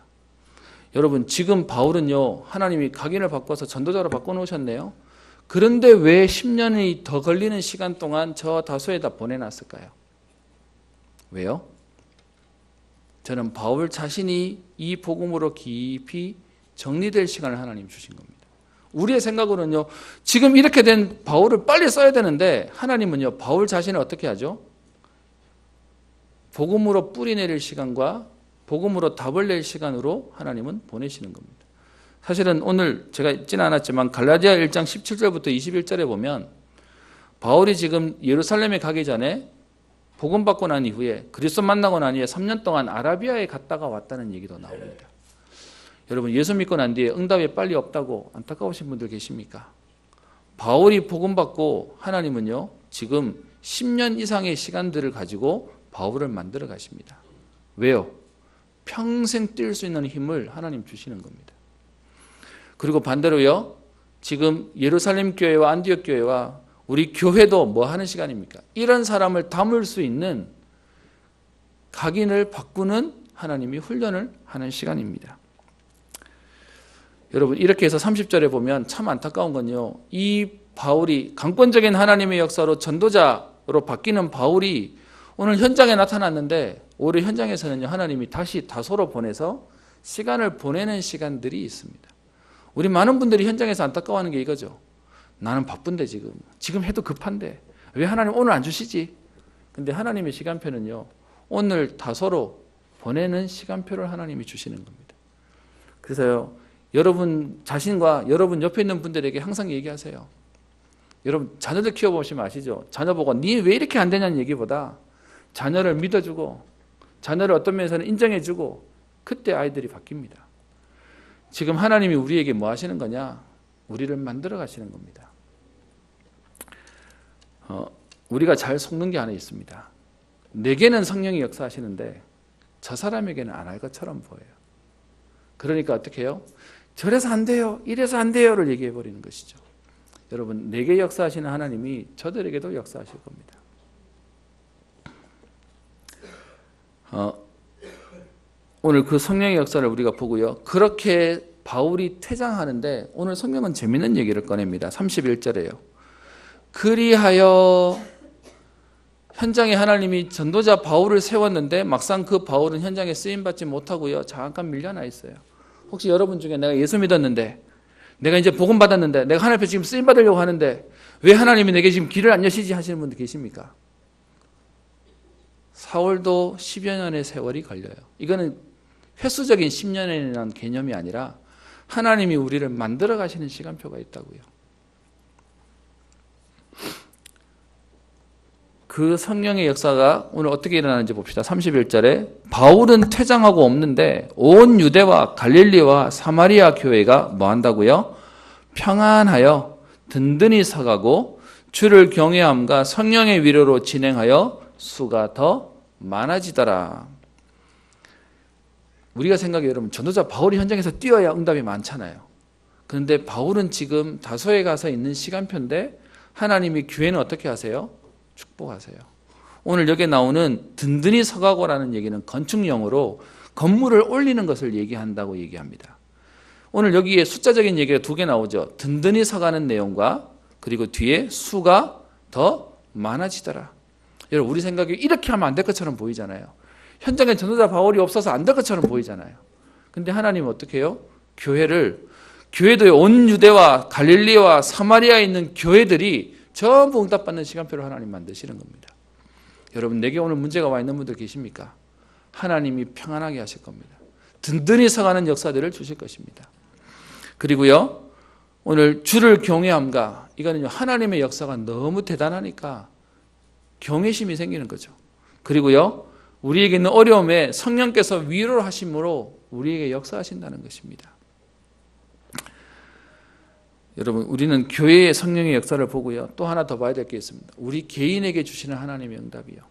여러분, 지금 바울은요, 하나님이 각인을 바꿔서 전도자로 바꿔놓으셨네요. 그런데 왜 10년이 더 걸리는 시간 동안 저 다소에다 보내놨을까요? 왜요? 저는 바울 자신이 이 복음으로 깊이 정리될 시간을 하나님 주신 겁니다. 우리의 생각으로는요, 지금 이렇게 된 바울을 빨리 써야 되는데 하나님은요, 바울 자신을 어떻게 하죠? 복음으로 뿌리 내릴 시간과 복음으로 답을 낼 시간으로 하나님은 보내시는 겁니다. 사실은 오늘 제가 읽지는 않았지만 갈라디아 1장 17절부터 21절에 보면 바울이 지금 예루살렘에 가기 전에 복음 받고 난 이후에, 그리스도 만나고 난 이후에 3년 동안 아라비아에 갔다가 왔다는 얘기도 나옵니다. 여러분, 예수 믿고 난 뒤에 응답이 빨리 없다고 안타까우신 분들 계십니까? 바울이 복음 받고 하나님은요, 지금 10년 이상의 시간들을 가지고 바울을 만들어 가십니다. 왜요? 평생 뛸 수 있는 힘을 하나님 주시는 겁니다. 그리고 반대로요, 지금 예루살렘 교회와 안디옥 교회와 우리 교회도 뭐 하는 시간입니까? 이런 사람을 담을 수 있는 각인을 바꾸는 하나님이 훈련을 하는 시간입니다. 여러분, 이렇게 해서 30절에 보면 참 안타까운 건요, 이 바울이 강권적인 하나님의 역사로 전도자로 바뀌는 바울이 오늘 현장에 나타났는데, 오히려 현장에서는요, 하나님이 다시 다소로 보내서 시간을 보내는 시간들이 있습니다. 우리 많은 분들이 현장에서 안타까워하는 게 이거죠. 나는 바쁜데 지금 해도 급한데 왜 하나님 오늘 안 주시지? 근데 하나님의 시간표는요, 오늘 다소로 보내는 시간표를 하나님이 주시는 겁니다. 그래서요, 여러분 자신과 여러분 옆에 있는 분들에게 항상 얘기하세요. 여러분 자녀들 키워보시면 아시죠? 자녀 보고 니 왜 이렇게 안 되냐는 얘기보다 자녀를 믿어주고 자녀를 어떤 면에서는 인정해주고 그때 아이들이 바뀝니다. 지금 하나님이 우리에게 뭐 하시는 거냐? 우리를 만들어 가시는 겁니다. 우리가 잘 속는 게 하나 있습니다. 내게는 성령이 역사하시는데 저 사람에게는 안 할 것처럼 보여요. 그러니까 어떻게 해요? 저래서 안 돼요. 이래서 안 돼요를 얘기해 버리는 것이죠. 여러분 내게 역사하시는 하나님이 저들에게도 역사하실 겁니다. 오늘 그 성령의 역사를 우리가 보고요. 그렇게 바울이 퇴장하는데 오늘 성경은 재밌는 얘기를 꺼냅니다. 31절에요. 그리하여 현장에 하나님이 전도자 바울을 세웠는데 막상 그 바울은 현장에 쓰임받지 못하고요. 잠깐 밀려나 있어요. 혹시 여러분 중에 내가 예수 믿었는데 내가 이제 복음 받았는데 내가 하나님 앞에 지금 쓰임받으려고 하는데 왜 하나님이 내게 지금 길을 안 여시지 하시는 분들 계십니까? 사울도 10여 년의 세월이 걸려요. 이거는 횟수적인 10년이라는 개념이 아니라 하나님이 우리를 만들어 가시는 시간표가 있다고요. 그 성령의 역사가 오늘 어떻게 일어나는지 봅시다. 31절에 바울은 퇴장하고 없는데 온 유대와 갈릴리와 사마리아 교회가 뭐 한다고요? 평안하여 든든히 서가고 주를 경외함과 성령의 위로로 진행하여 수가 더 많아지더라. 우리가 생각해 여러분 전도자 바울이 현장에서 뛰어야 응답이 많잖아요. 그런데 바울은 지금 다소에 가서 있는 시간표인데 하나님이 교회는 어떻게 하세요? 축복하세요. 오늘 여기에 나오는 든든히 서가고라는 얘기는 건축용어로 건물을 올리는 것을 얘기한다고 얘기합니다. 오늘 여기에 숫자적인 얘기가 두 개 나오죠. 든든히 서가는 내용과 그리고 뒤에 수가 더 많아지더라. 여러분 우리 생각에 이렇게 하면 안 될 것처럼 보이잖아요. 현장에 전도자 바울이 없어서 안 될 것처럼 보이잖아요. 근데 하나님은 어떻게 해요? 교회도 온 유대와 갈릴리와 사마리아에 있는 교회들이 전부 응답받는 시간표를 하나님 만드시는 겁니다. 여러분 내게 오늘 문제가 와 있는 분들 계십니까? 하나님이 평안하게 하실 겁니다. 든든히 서가는 역사들을 주실 것입니다. 그리고요 오늘 주를 경외함과 이거는 하나님의 역사가 너무 대단하니까 경외심이 생기는 거죠. 그리고요 우리에게 있는 어려움에 성령께서 위로를 하심으로 우리에게 역사하신다는 것입니다. 여러분 우리는 교회의 성령의 역사를 보고요. 또 하나 더 봐야 될 게 있습니다. 우리 개인에게 주시는 하나님의 응답이요.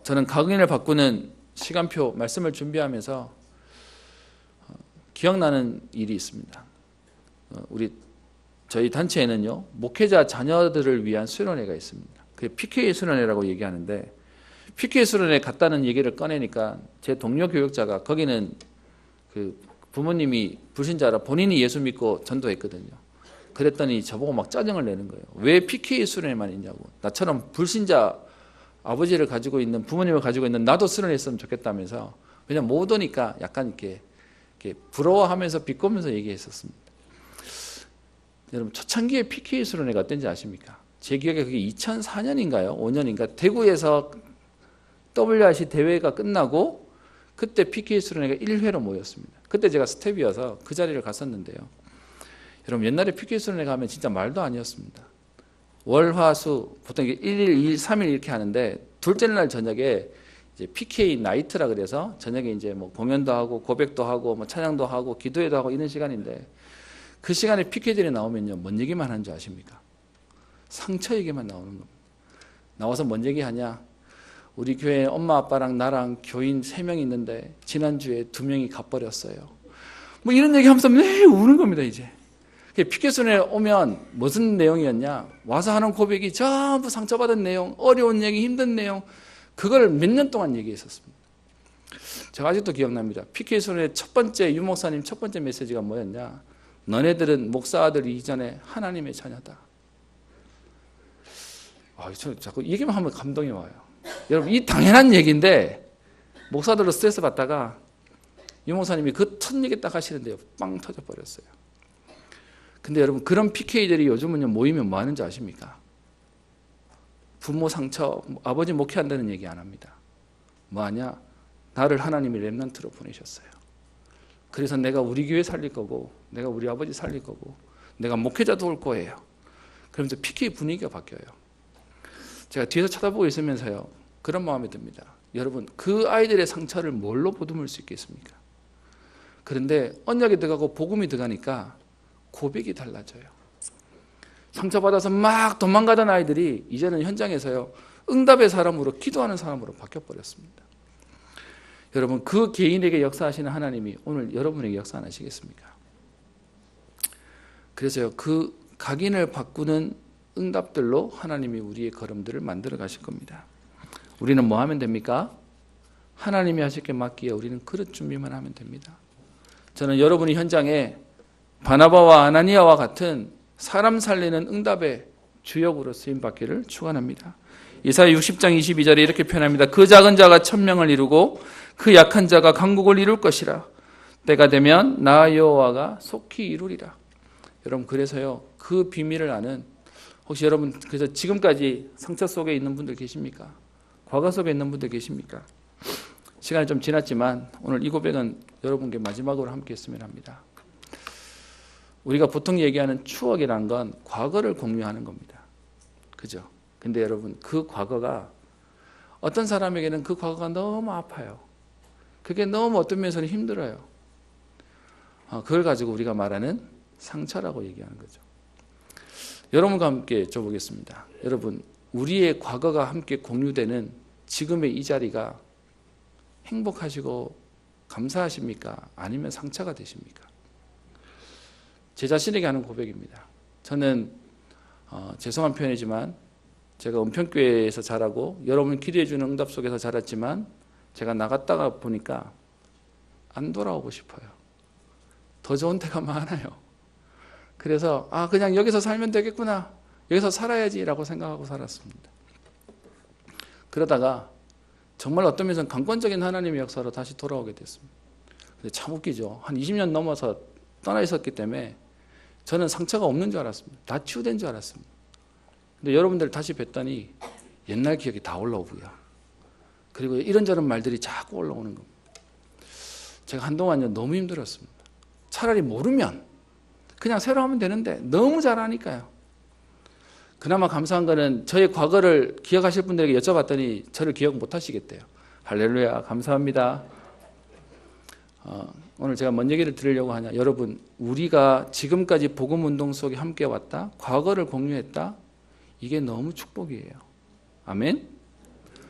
저는 각인을 바꾸는 시간표 말씀을 준비하면서 기억나는 일이 있습니다. 저희 단체에는요. 목회자 자녀들을 위한 수련회가 있습니다. 그게 PK 수련회라고 얘기하는데 PK 수련회 갔다는 얘기를 꺼내니까 제 동료 교육자가 거기는 그 부모님이 불신자라 본인이 예수 믿고 전도했거든요. 그랬더니 저보고 막 짜증을 내는 거예요. 왜 PK 수련회만 있냐고. 나처럼 불신자 아버지를 가지고 있는 부모님을 가지고 있는 나도 수련했으면 좋겠다면서 그냥 못 오니까 약간 이렇게 부러워하면서 비꼬면서 얘기했었습니다. 여러분 초창기에 PK 수련회가 어땠는지 아십니까? 제 기억에 그게 2004년인가요? 5년인가? 대구에서 WRC 대회가 끝나고 그때 PK 수련회가 1회로 모였습니다. 그때 제가 스텝이어서 그 자리를 갔었는데요. 여러분 옛날에 PK 수련회 가면 진짜 말도 아니었습니다. 월, 화, 수 보통 1일, 2일, 3일 이렇게 하는데 둘째 날 저녁에 이제 PK 나이트라 그래서 저녁에 이제 뭐 공연도 하고 고백도 하고 뭐 찬양도 하고 기도회도 하고 이런 시간인데 그 시간에 PK들이 나오면요 뭔 얘기만 하는 줄 아십니까? 상처 얘기만 나오는 겁니다. 나와서 뭔 얘기하냐? 우리 교회에 엄마 아빠랑 나랑 교인 3명 있는데 지난주에 2명이 가버렸어요. 뭐 이런 얘기 하면서 매일 우는 겁니다 이제. 피켓순에 오면 무슨 내용이었냐? 와서 하는 고백이 전부 상처받은 내용, 어려운 얘기, 힘든 내용, 그걸 몇 년 동안 얘기했었습니다. 제가 아직도 기억납니다. 피켓순의 첫 번째 유목사님 첫 번째 메시지가 뭐였냐? 너네들은 목사 아들이 이전에 하나님의 자녀다. 저 자꾸 얘기만 하면 감동이 와요. 여러분 이 당연한 얘기인데 목사들로 스트레스 받다가 유목사님이 그 첫 얘기 딱 하시는데요. 빵 터져버렸어요. 근데 여러분 그런 PK들이 요즘은 모이면 뭐 하는지 아십니까? 부모 상처, 아버지 목회한다는 얘기 안 합니다. 뭐 하냐? 나를 하나님이 렘넌트로 보내셨어요. 그래서 내가 우리 교회 살릴 거고, 내가 우리 아버지 살릴 거고, 내가 목회자 도울 거예요. 그러면서 PK 분위기가 바뀌어요. 제가 뒤에서 쳐다보고 있으면서요, 그런 마음이 듭니다. 여러분, 그 아이들의 상처를 뭘로 보듬을 수 있겠습니까? 그런데 언약이 들어가고 복음이 들어가니까 고백이 달라져요. 상처받아서 막 도망가던 아이들이 이제는 현장에서요, 응답의 사람으로, 기도하는 사람으로 바뀌어버렸습니다. 여러분, 그 개인에게 역사하시는 하나님이 오늘 여러분에게 역사 안 하시겠습니까? 그래서요, 그 각인을 바꾸는 응답들로 하나님이 우리의 걸음들을 만들어 가실 겁니다. 우리는 뭐 하면 됩니까? 하나님이 하실 게 맞기에 우리는 그릇 준비만 하면 됩니다. 저는 여러분이 현장에 바나바와 아나니아와 같은 사람 살리는 응답의 주역으로 쓰임받기를 축원합니다. 이사야 60장 22절에 이렇게 표현합니다. 그 작은 자가 1000명을 이루고 그 약한 자가 강국을 이룰 것이라. 때가 되면 나 여호와가 속히 이루리라. 여러분, 그래서요, 그 비밀을 아는, 혹시 여러분 그래서 지금까지 상처 속에 있는 분들 계십니까? 과거 속에 있는 분들 계십니까? 시간이 좀 지났지만 오늘 이 고백은 여러분께 마지막으로 함께 했으면 합니다. 우리가 보통 얘기하는 추억이란 건 과거를 공유하는 겁니다. 그죠? 근데 여러분, 그 과거가 어떤 사람에게는 그 과거가 너무 아파요. 그게 너무 어떤 면에서는 힘들어요. 그걸 가지고 우리가 말하는 상처라고 얘기하는 거죠. 여러분과 함께 줘보겠습니다. 여러분, 우리의 과거가 함께 공유되는 지금의 이 자리가 행복하시고 감사하십니까? 아니면 상처가 되십니까? 제 자신에게 하는 고백입니다. 저는 죄송한 표현이지만 제가 은평교회에서 자라고 여러분 기도해 주는 응답 속에서 자랐지만 제가 나갔다가 보니까 안 돌아오고 싶어요. 더 좋은 데가 많아요. 그래서 그냥 여기서 살면 되겠구나, 여기서 살아야지라고 생각하고 살았습니다. 그러다가 정말 어떤 면에서는 강권적인 하나님의 역사로 다시 돌아오게 됐습니다. 근데 참 웃기죠. 한 20년 넘어서 떠나 있었기 때문에 저는 상처가 없는 줄 알았습니다. 다 치유된 줄 알았습니다. 근데 여러분들 다시 뵀더니 옛날 기억이 다 올라오고요. 그리고 이런저런 말들이 자꾸 올라오는 겁니다. 제가 한동안요, 너무 힘들었습니다. 차라리 모르면 그냥 새로 하면 되는데 너무 잘하니까요. 그나마 감사한 거는 저의 과거를 기억하실 분들에게 여쭤봤더니 저를 기억 못 하시겠대요. 할렐루야, 감사합니다. 오늘 제가 뭔 얘기를 드리려고 하냐, 여러분, 우리가 지금까지 복음운동 속에 함께 왔다, 과거를 공유했다, 이게 너무 축복이에요. 아멘?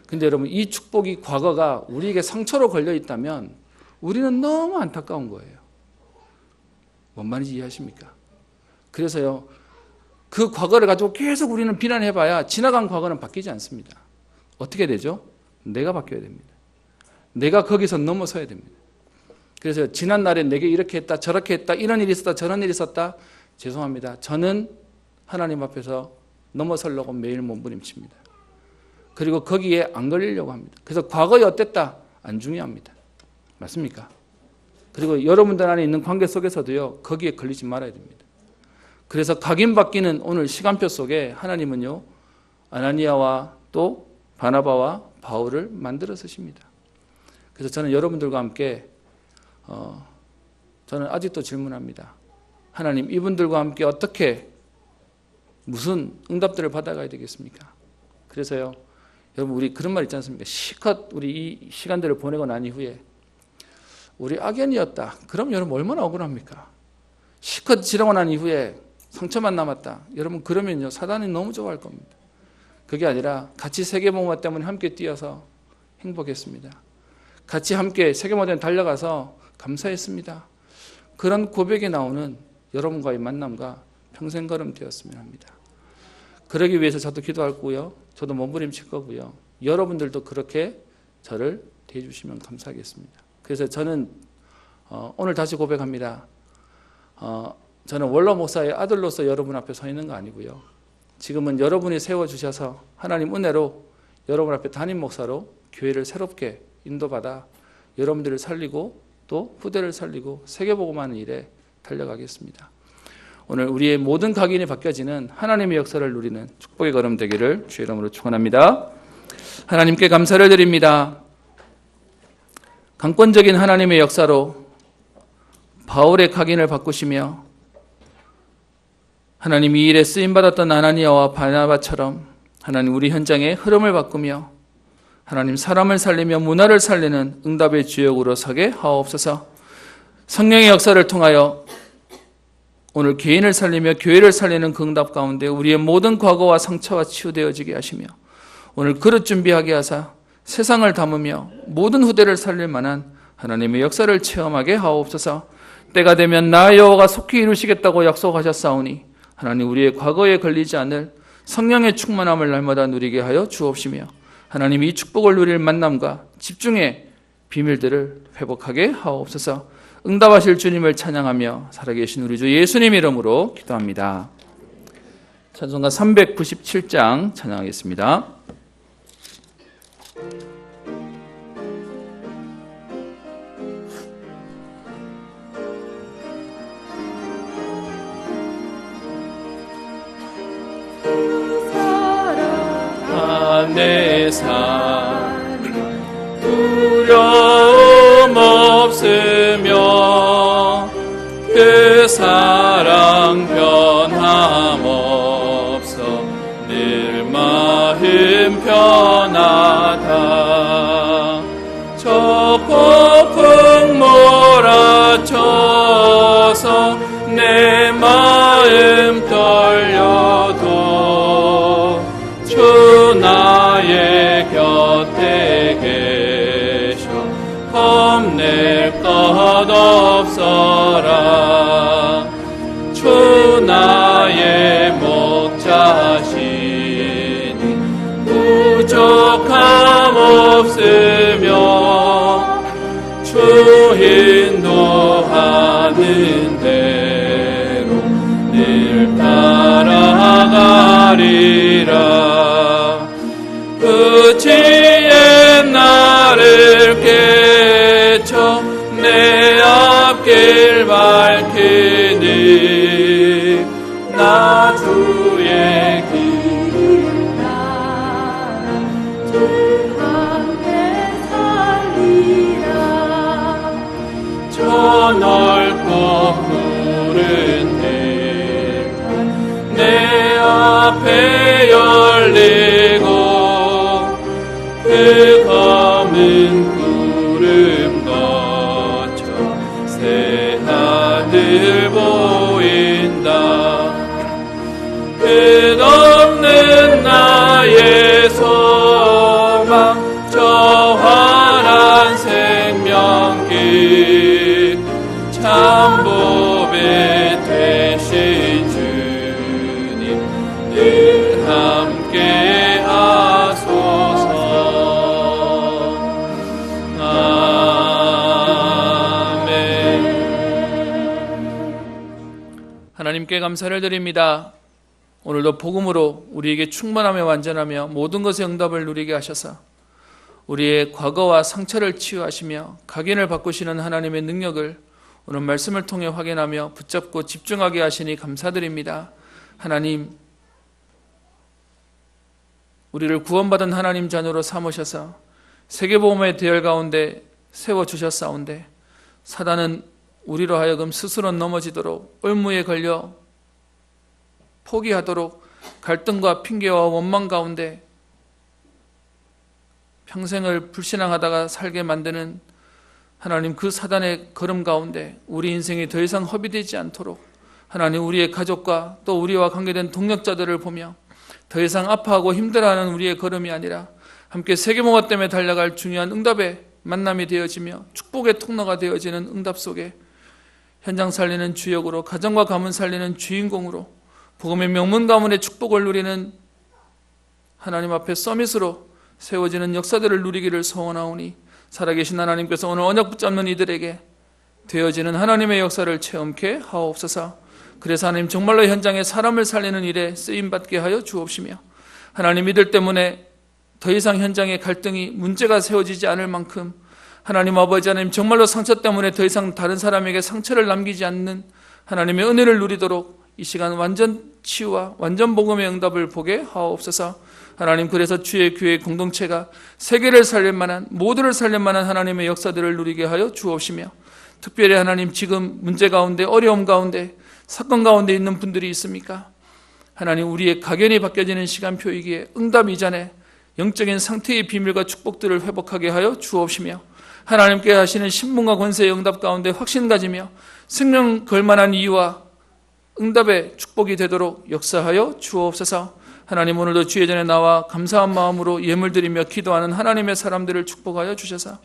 근데 여러분, 이 축복이 과거가 우리에게 상처로 걸려 있다면 우리는 너무 안타까운 거예요. 뭔 말인지 이해하십니까? 그래서요, 그 과거를 가지고 계속 우리는 비난해봐야 지나간 과거는 바뀌지 않습니다. 어떻게 되죠? 내가 바뀌어야 됩니다. 내가 거기서 넘어서야 됩니다. 그래서 지난 날에 내게 이렇게 했다, 저렇게 했다, 이런 일이 있었다, 저런 일이 있었다, 죄송합니다. 저는 하나님 앞에서 넘어서려고 매일 몸부림칩니다. 그리고 거기에 안 걸리려고 합니다. 그래서 과거에 어땠다, 안 중요합니다. 맞습니까? 그리고 여러분들 안에 있는 관계 속에서도요, 거기에 걸리지 말아야 됩니다. 그래서 각인바뀌는 오늘 시간표 속에 하나님은요, 아나니아와 또 바나바와 바울을 만들어 쓰십니다. 그래서 저는 여러분들과 함께 저는 아직도 질문합니다. 하나님, 이분들과 함께 어떻게 무슨 응답들을 받아가야 되겠습니까? 그래서요, 여러분, 우리 그런 말 있지 않습니까? 실컷 우리 이 시간들을 보내고 난 이후에 우리 악연이었다, 그럼 여러분 얼마나 억울합니까? 실컷 지나고 난 이후에 상처만 남았다, 여러분 그러면요, 사단이 너무 좋아할 겁니다. 그게 아니라 같이 세계복음화 때문에 함께 뛰어서 행복했습니다. 같이 함께 세계복음화에 달려가서 감사했습니다. 그런 고백이 나오는 여러분과의 만남과 평생 걸음 되었으면 합니다. 그러기 위해서 저도 기도할 거고요, 저도 몸부림칠 거고요, 여러분들도 그렇게 저를 대해주시면 감사하겠습니다. 그래서 저는 오늘 다시 고백합니다. 저는 원로 목사의 아들로서 여러분 앞에 서 있는 거 아니고요, 지금은 여러분이 세워주셔서 하나님 은혜로 여러분 앞에 담임 목사로 교회를 새롭게 인도받아 여러분들을 살리고 또 후대를 살리고 세계복음하는 일에 달려가겠습니다. 오늘 우리의 모든 각인이 바뀌어지는 하나님의 역사를 누리는 축복의 걸음 되기를 주의 이름으로 축원합니다. 하나님께 감사를 드립니다. 강권적인 하나님의 역사로 바울의 각인을 바꾸시며 하나님 이 일에 쓰임받았던 아나니아와 바나바처럼 하나님 우리 현장의 흐름을 바꾸며 하나님 사람을 살리며 문화를 살리는 응답의 주역으로 서게 하옵소서. 성령의 역사를 통하여 오늘 개인을 살리며 교회를 살리는 그 응답 가운데 우리의 모든 과거와 상처가 치유되어지게 하시며 오늘 그릇 준비하게 하사 세상을 담으며 모든 후대를 살릴 만한 하나님의 역사를 체험하게 하옵소서. 때가 되면 나 여호와가 속히 이루시겠다고 약속하셨사오니 하나님 우리의 과거에 걸리지 않을 성령의 충만함을 날마다 누리게 하여 주옵시며 하나님 이 축복을 누릴 만남과 집중의 비밀들을 회복하게 하옵소서. 응답하실 주님을 찬양하며 살아계신 우리 주 예수님 이름으로 기도합니다. 찬송가 397장 찬양하겠습니다. 내 삶 두려움 없으며 그 사랑 변함없어 늘 마음 편하다. 저 폭풍 몰아쳐서 내 마음 떨려도 주 나의 곁에 계셔 겁낼 것 없어라. 주 나의 목자시니 부족함 없으며 주 인도하는 대로 늘 따라가리라. 그지에 나를 깨쳐 내 앞길 밝히니 나 주의 길 따라 주 함께 살리라. 저 넓고 푸른 들판 내 앞에 열리고 그 검은 구름 거쳐 새 하늘 보인다. 끝없는 나의 소망 저 환한 생명길 참 보배 되신 주님 늘 함께 하소서. 하나님께 감사를 드립니다. 오늘도 복음으로 우리에게 충만하며 완전하며 모든 것의 응답을 누리게 하셔서 우리의 과거와 상처를 치유하시며 각인을 바꾸시는 하나님의 능력을 오늘 말씀을 통해 확인하며 붙잡고 집중하게 하시니 감사드립니다. 하나님, 우리를 구원받은 하나님 자녀로 삼으셔서 세계복음의 대열 가운데 세워주셨사온데 사단은 우리로 하여금 스스로 넘어지도록 올무에 걸려 포기하도록 갈등과 핑계와 원망 가운데 평생을 불신앙하다가 살게 만드는 하나님 그 사단의 걸음 가운데 우리 인생이 더 이상 허비되지 않도록 하나님 우리의 가족과 또 우리와 관계된 동력자들을 보며 더 이상 아파하고 힘들어하는 우리의 걸음이 아니라 함께 세계문화 때문에 달려갈 중요한 응답의 만남이 되어지며 축복의 통로가 되어지는 응답 속에 현장 살리는 주역으로 가정과 가문 살리는 주인공으로 복음의 명문 가문의 축복을 누리는 하나님 앞에 서밋으로 세워지는 역사들을 누리기를 소원하오니 살아계신 하나님께서 오늘 언약 붙잡는 이들에게 되어지는 하나님의 역사를 체험케 하옵소서. 그래서 하나님 정말로 현장에 사람을 살리는 일에 쓰임받게 하여 주옵시며 하나님 이들 때문에 더 이상 현장의 갈등이 문제가 세워지지 않을 만큼 하나님 아버지 하나님 정말로 상처 때문에 더 이상 다른 사람에게 상처를 남기지 않는 하나님의 은혜를 누리도록 이 시간 완전 치유와 완전 복음의 응답을 보게 하옵소서. 하나님 그래서 주의 교회 공동체가 세계를 살릴 만한 모두를 살릴 만한 하나님의 역사들을 누리게 하여 주옵시며 특별히 하나님 지금 문제 가운데, 어려움 가운데, 사건 가운데 있는 분들이 있습니까? 하나님, 우리의 각연이 바뀌어지는 시간표이기에 응답 이전에 영적인 상태의 비밀과 축복들을 회복하게 하여 주옵시며, 하나님께 하시는 신분과 권세의 응답 가운데 확신 가지며 생명 걸만한 이유와 응답의 축복이 되도록 역사하여 주옵소서. 하나님, 오늘도 주의 전에 나와 감사한 마음으로 예물 드리며 기도하는 하나님의 사람들을 축복하여 주셔서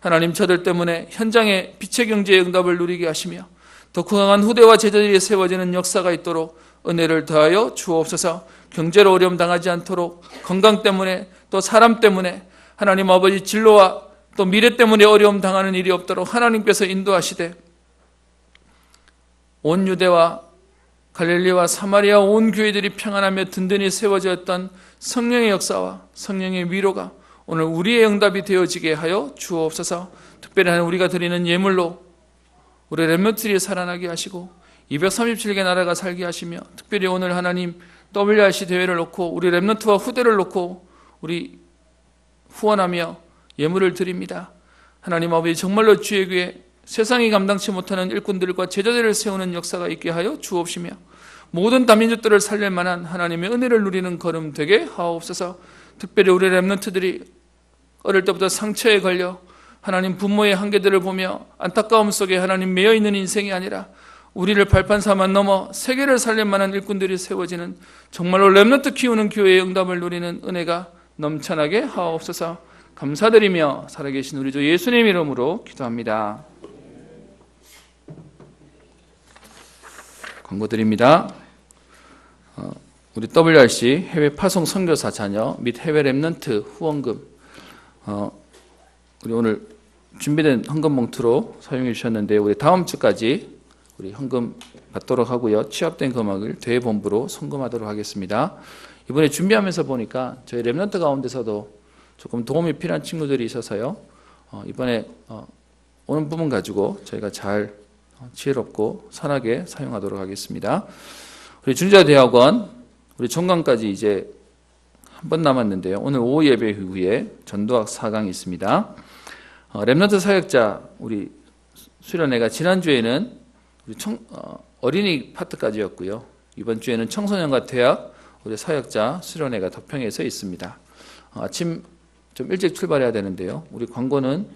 하나님, 저들 때문에 현장의 빛의 경제의 응답을 누리게 하시며 더 강한 후대와 제자들이 세워지는 역사가 있도록 은혜를 더하여 주옵소서. 경제로 어려움 당하지 않도록, 건강 때문에 또 사람 때문에 하나님 아버지 진로와 또 미래 때문에 어려움 당하는 일이 없도록 하나님께서 인도하시되 온 유대와 갈릴리와 사마리아 온 교회들이 평안하며 든든히 세워졌던 성령의 역사와 성령의 위로가 오늘 우리의 응답이 되어지게 하여 주옵소서. 특별히 우리가 드리는 예물로 우리 렘넌트들이 살아나게 하시고 237개 나라가 살게 하시며, 특별히 오늘 하나님 WRC 대회를 놓고 우리 렘넌트와 후대를 놓고 우리 후원하며 예물을 드립니다. 하나님 아버지, 정말로 주의 교회 세상이 감당치 못하는 일꾼들과 제자들을 세우는 역사가 있게 하여 주옵시며 모든 다민족들을 살릴 만한 하나님의 은혜를 누리는 걸음 되게 하옵소서. 특별히 우리 렘넌트들이 어릴 때부터 상처에 걸려 하나님 부모의 한계들을 보며 안타까움 속에 하나님 매여 있는 인생이 아니라 우리를 발판 삼아 넘어 세계를 살릴 만한 일꾼들이 세워지는 정말로 렘넌트 키우는 교회의 응답을 누리는 은혜가 넘쳐나게 하옵소서. 감사드리며 살아계신 우리 주 예수님 이름으로 기도합니다. 광고 드립니다. 우리 WRC 해외 파송 선교사 자녀 및 해외 렘넌트 후원금, 우리 오늘 준비된 헌금 봉투로 사용해 주셨는데 우리 다음 주까지 우리 헌금 받도록 하고요. 취합된 금액을 대본부로 송금하도록 하겠습니다. 이번에 준비하면서 보니까 저희 렘넌트 가운데서도 조금 도움이 필요한 친구들이 있어서요. 이번에 오는 부분 가지고 저희가 잘 지혜롭고 선하게 사용하도록 하겠습니다. 우리 준자대학원 우리 종강까지 이제 한 번 남았는데요. 오늘 오후 예배 후에 전도학 4강이 있습니다. 렘넌트 사역자 우리 수련회가 지난주에는 우리 어린이 파트까지였고요. 이번 주에는 청소년과 대학 우리 사역자 수련회가 덕평에서 있습니다. 아침 좀 일찍 출발해야 되는데요. 우리 광고는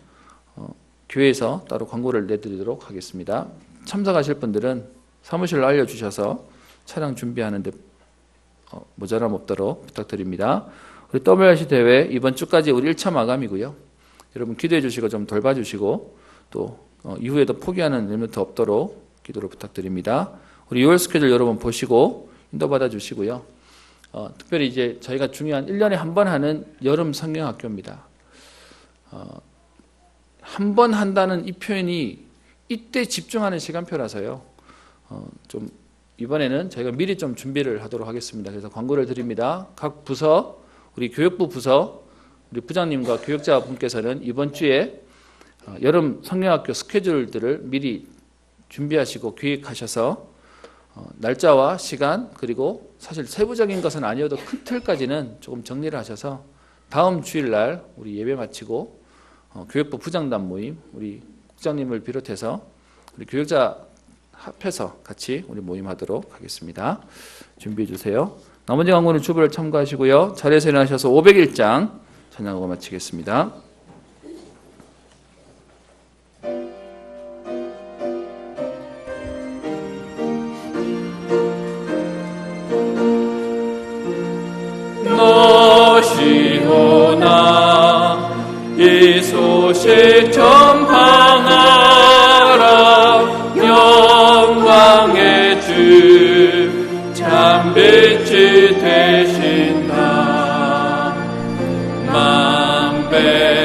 교회에서 따로 광고를 내드리도록 하겠습니다. 참석하실 분들은 사무실로 알려주셔서 차량 준비하는데 모자람 없도록 부탁드립니다. 우리 WRC 대회 이번 주까지 우리 1차 마감이고요. 여러분 기도해 주시고 좀 돌봐주시고 또 이후에도 포기하는 렘넌트 없도록 기도를 부탁드립니다. 우리 6월 스케줄 여러분 보시고 인도받아 주시고요. 특별히 이제 저희가 중요한 1년에 한 번 하는 여름 성경학교입니다. 한 번 한다는 이 표현이 이때 집중하는 시간표라서요. 좀 이번에는 저희가 미리 좀 준비를 하도록 하겠습니다. 그래서 광고를 드립니다. 각 부서, 우리 교육부 부서, 우리 부장님과 교육자분께서는 이번 주에 여름 성경학교 스케줄들을 미리 준비하시고 기획하셔서 날짜와 시간 그리고 사실 세부적인 것은 아니어도 큰 틀까지는 조금 정리를 하셔서 다음 주일날 우리 예배 마치고 교육부 부장단 모임 우리 국장님을 비롯해서 우리 교육자 합해서 같이 우리 모임하도록 하겠습니다. 준비해 주세요. 나머지 광고는 주부를 참고하시고요. 자리에서 일어나셔서 501장 찬양하고 마치겠습니다. 너시오나 이 소식 전파하라 영광의 주 참빛이 되신다 만배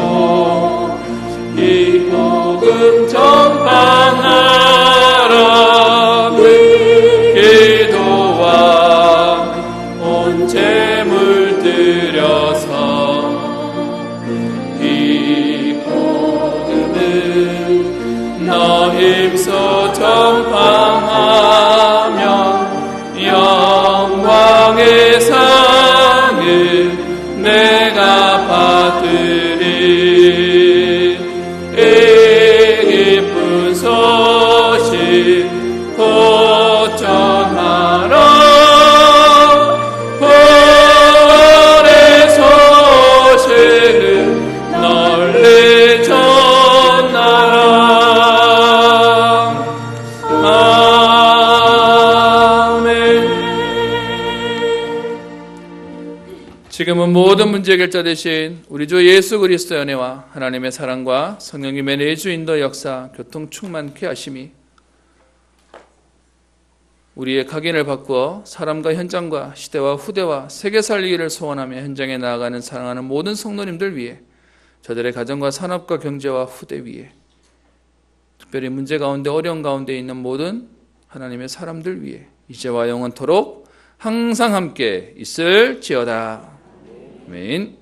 주소서. 이 복음 전파하라. 기도와 온 재물 드려서 이 복음을 너 힘써 전파하면 영광의 상을 내가 받으리. 이 기쁜 소식 곧 전하라. 부활의 소식을 널리 전하라. 아멘. 지금은 모든 문제 해결자 되신 우리 주 예수 그리스도의 은혜와 하나님의 사랑과 성령님의 내주인도 역사 교통 충만케 하심이 우리의 각인을 바꾸어 사람과 현장과 시대와 후대와 세계 살리기를 소원하며 현장에 나아가는 사랑하는 모든 성도님들 위해 저들의 가정과 산업과 경제와 후대 위에 특별히 문제 가운데 어려운 가운데 있는 모든 하나님의 사람들 위해 이제와 영원토록 항상 함께 있을지어다. 아멘.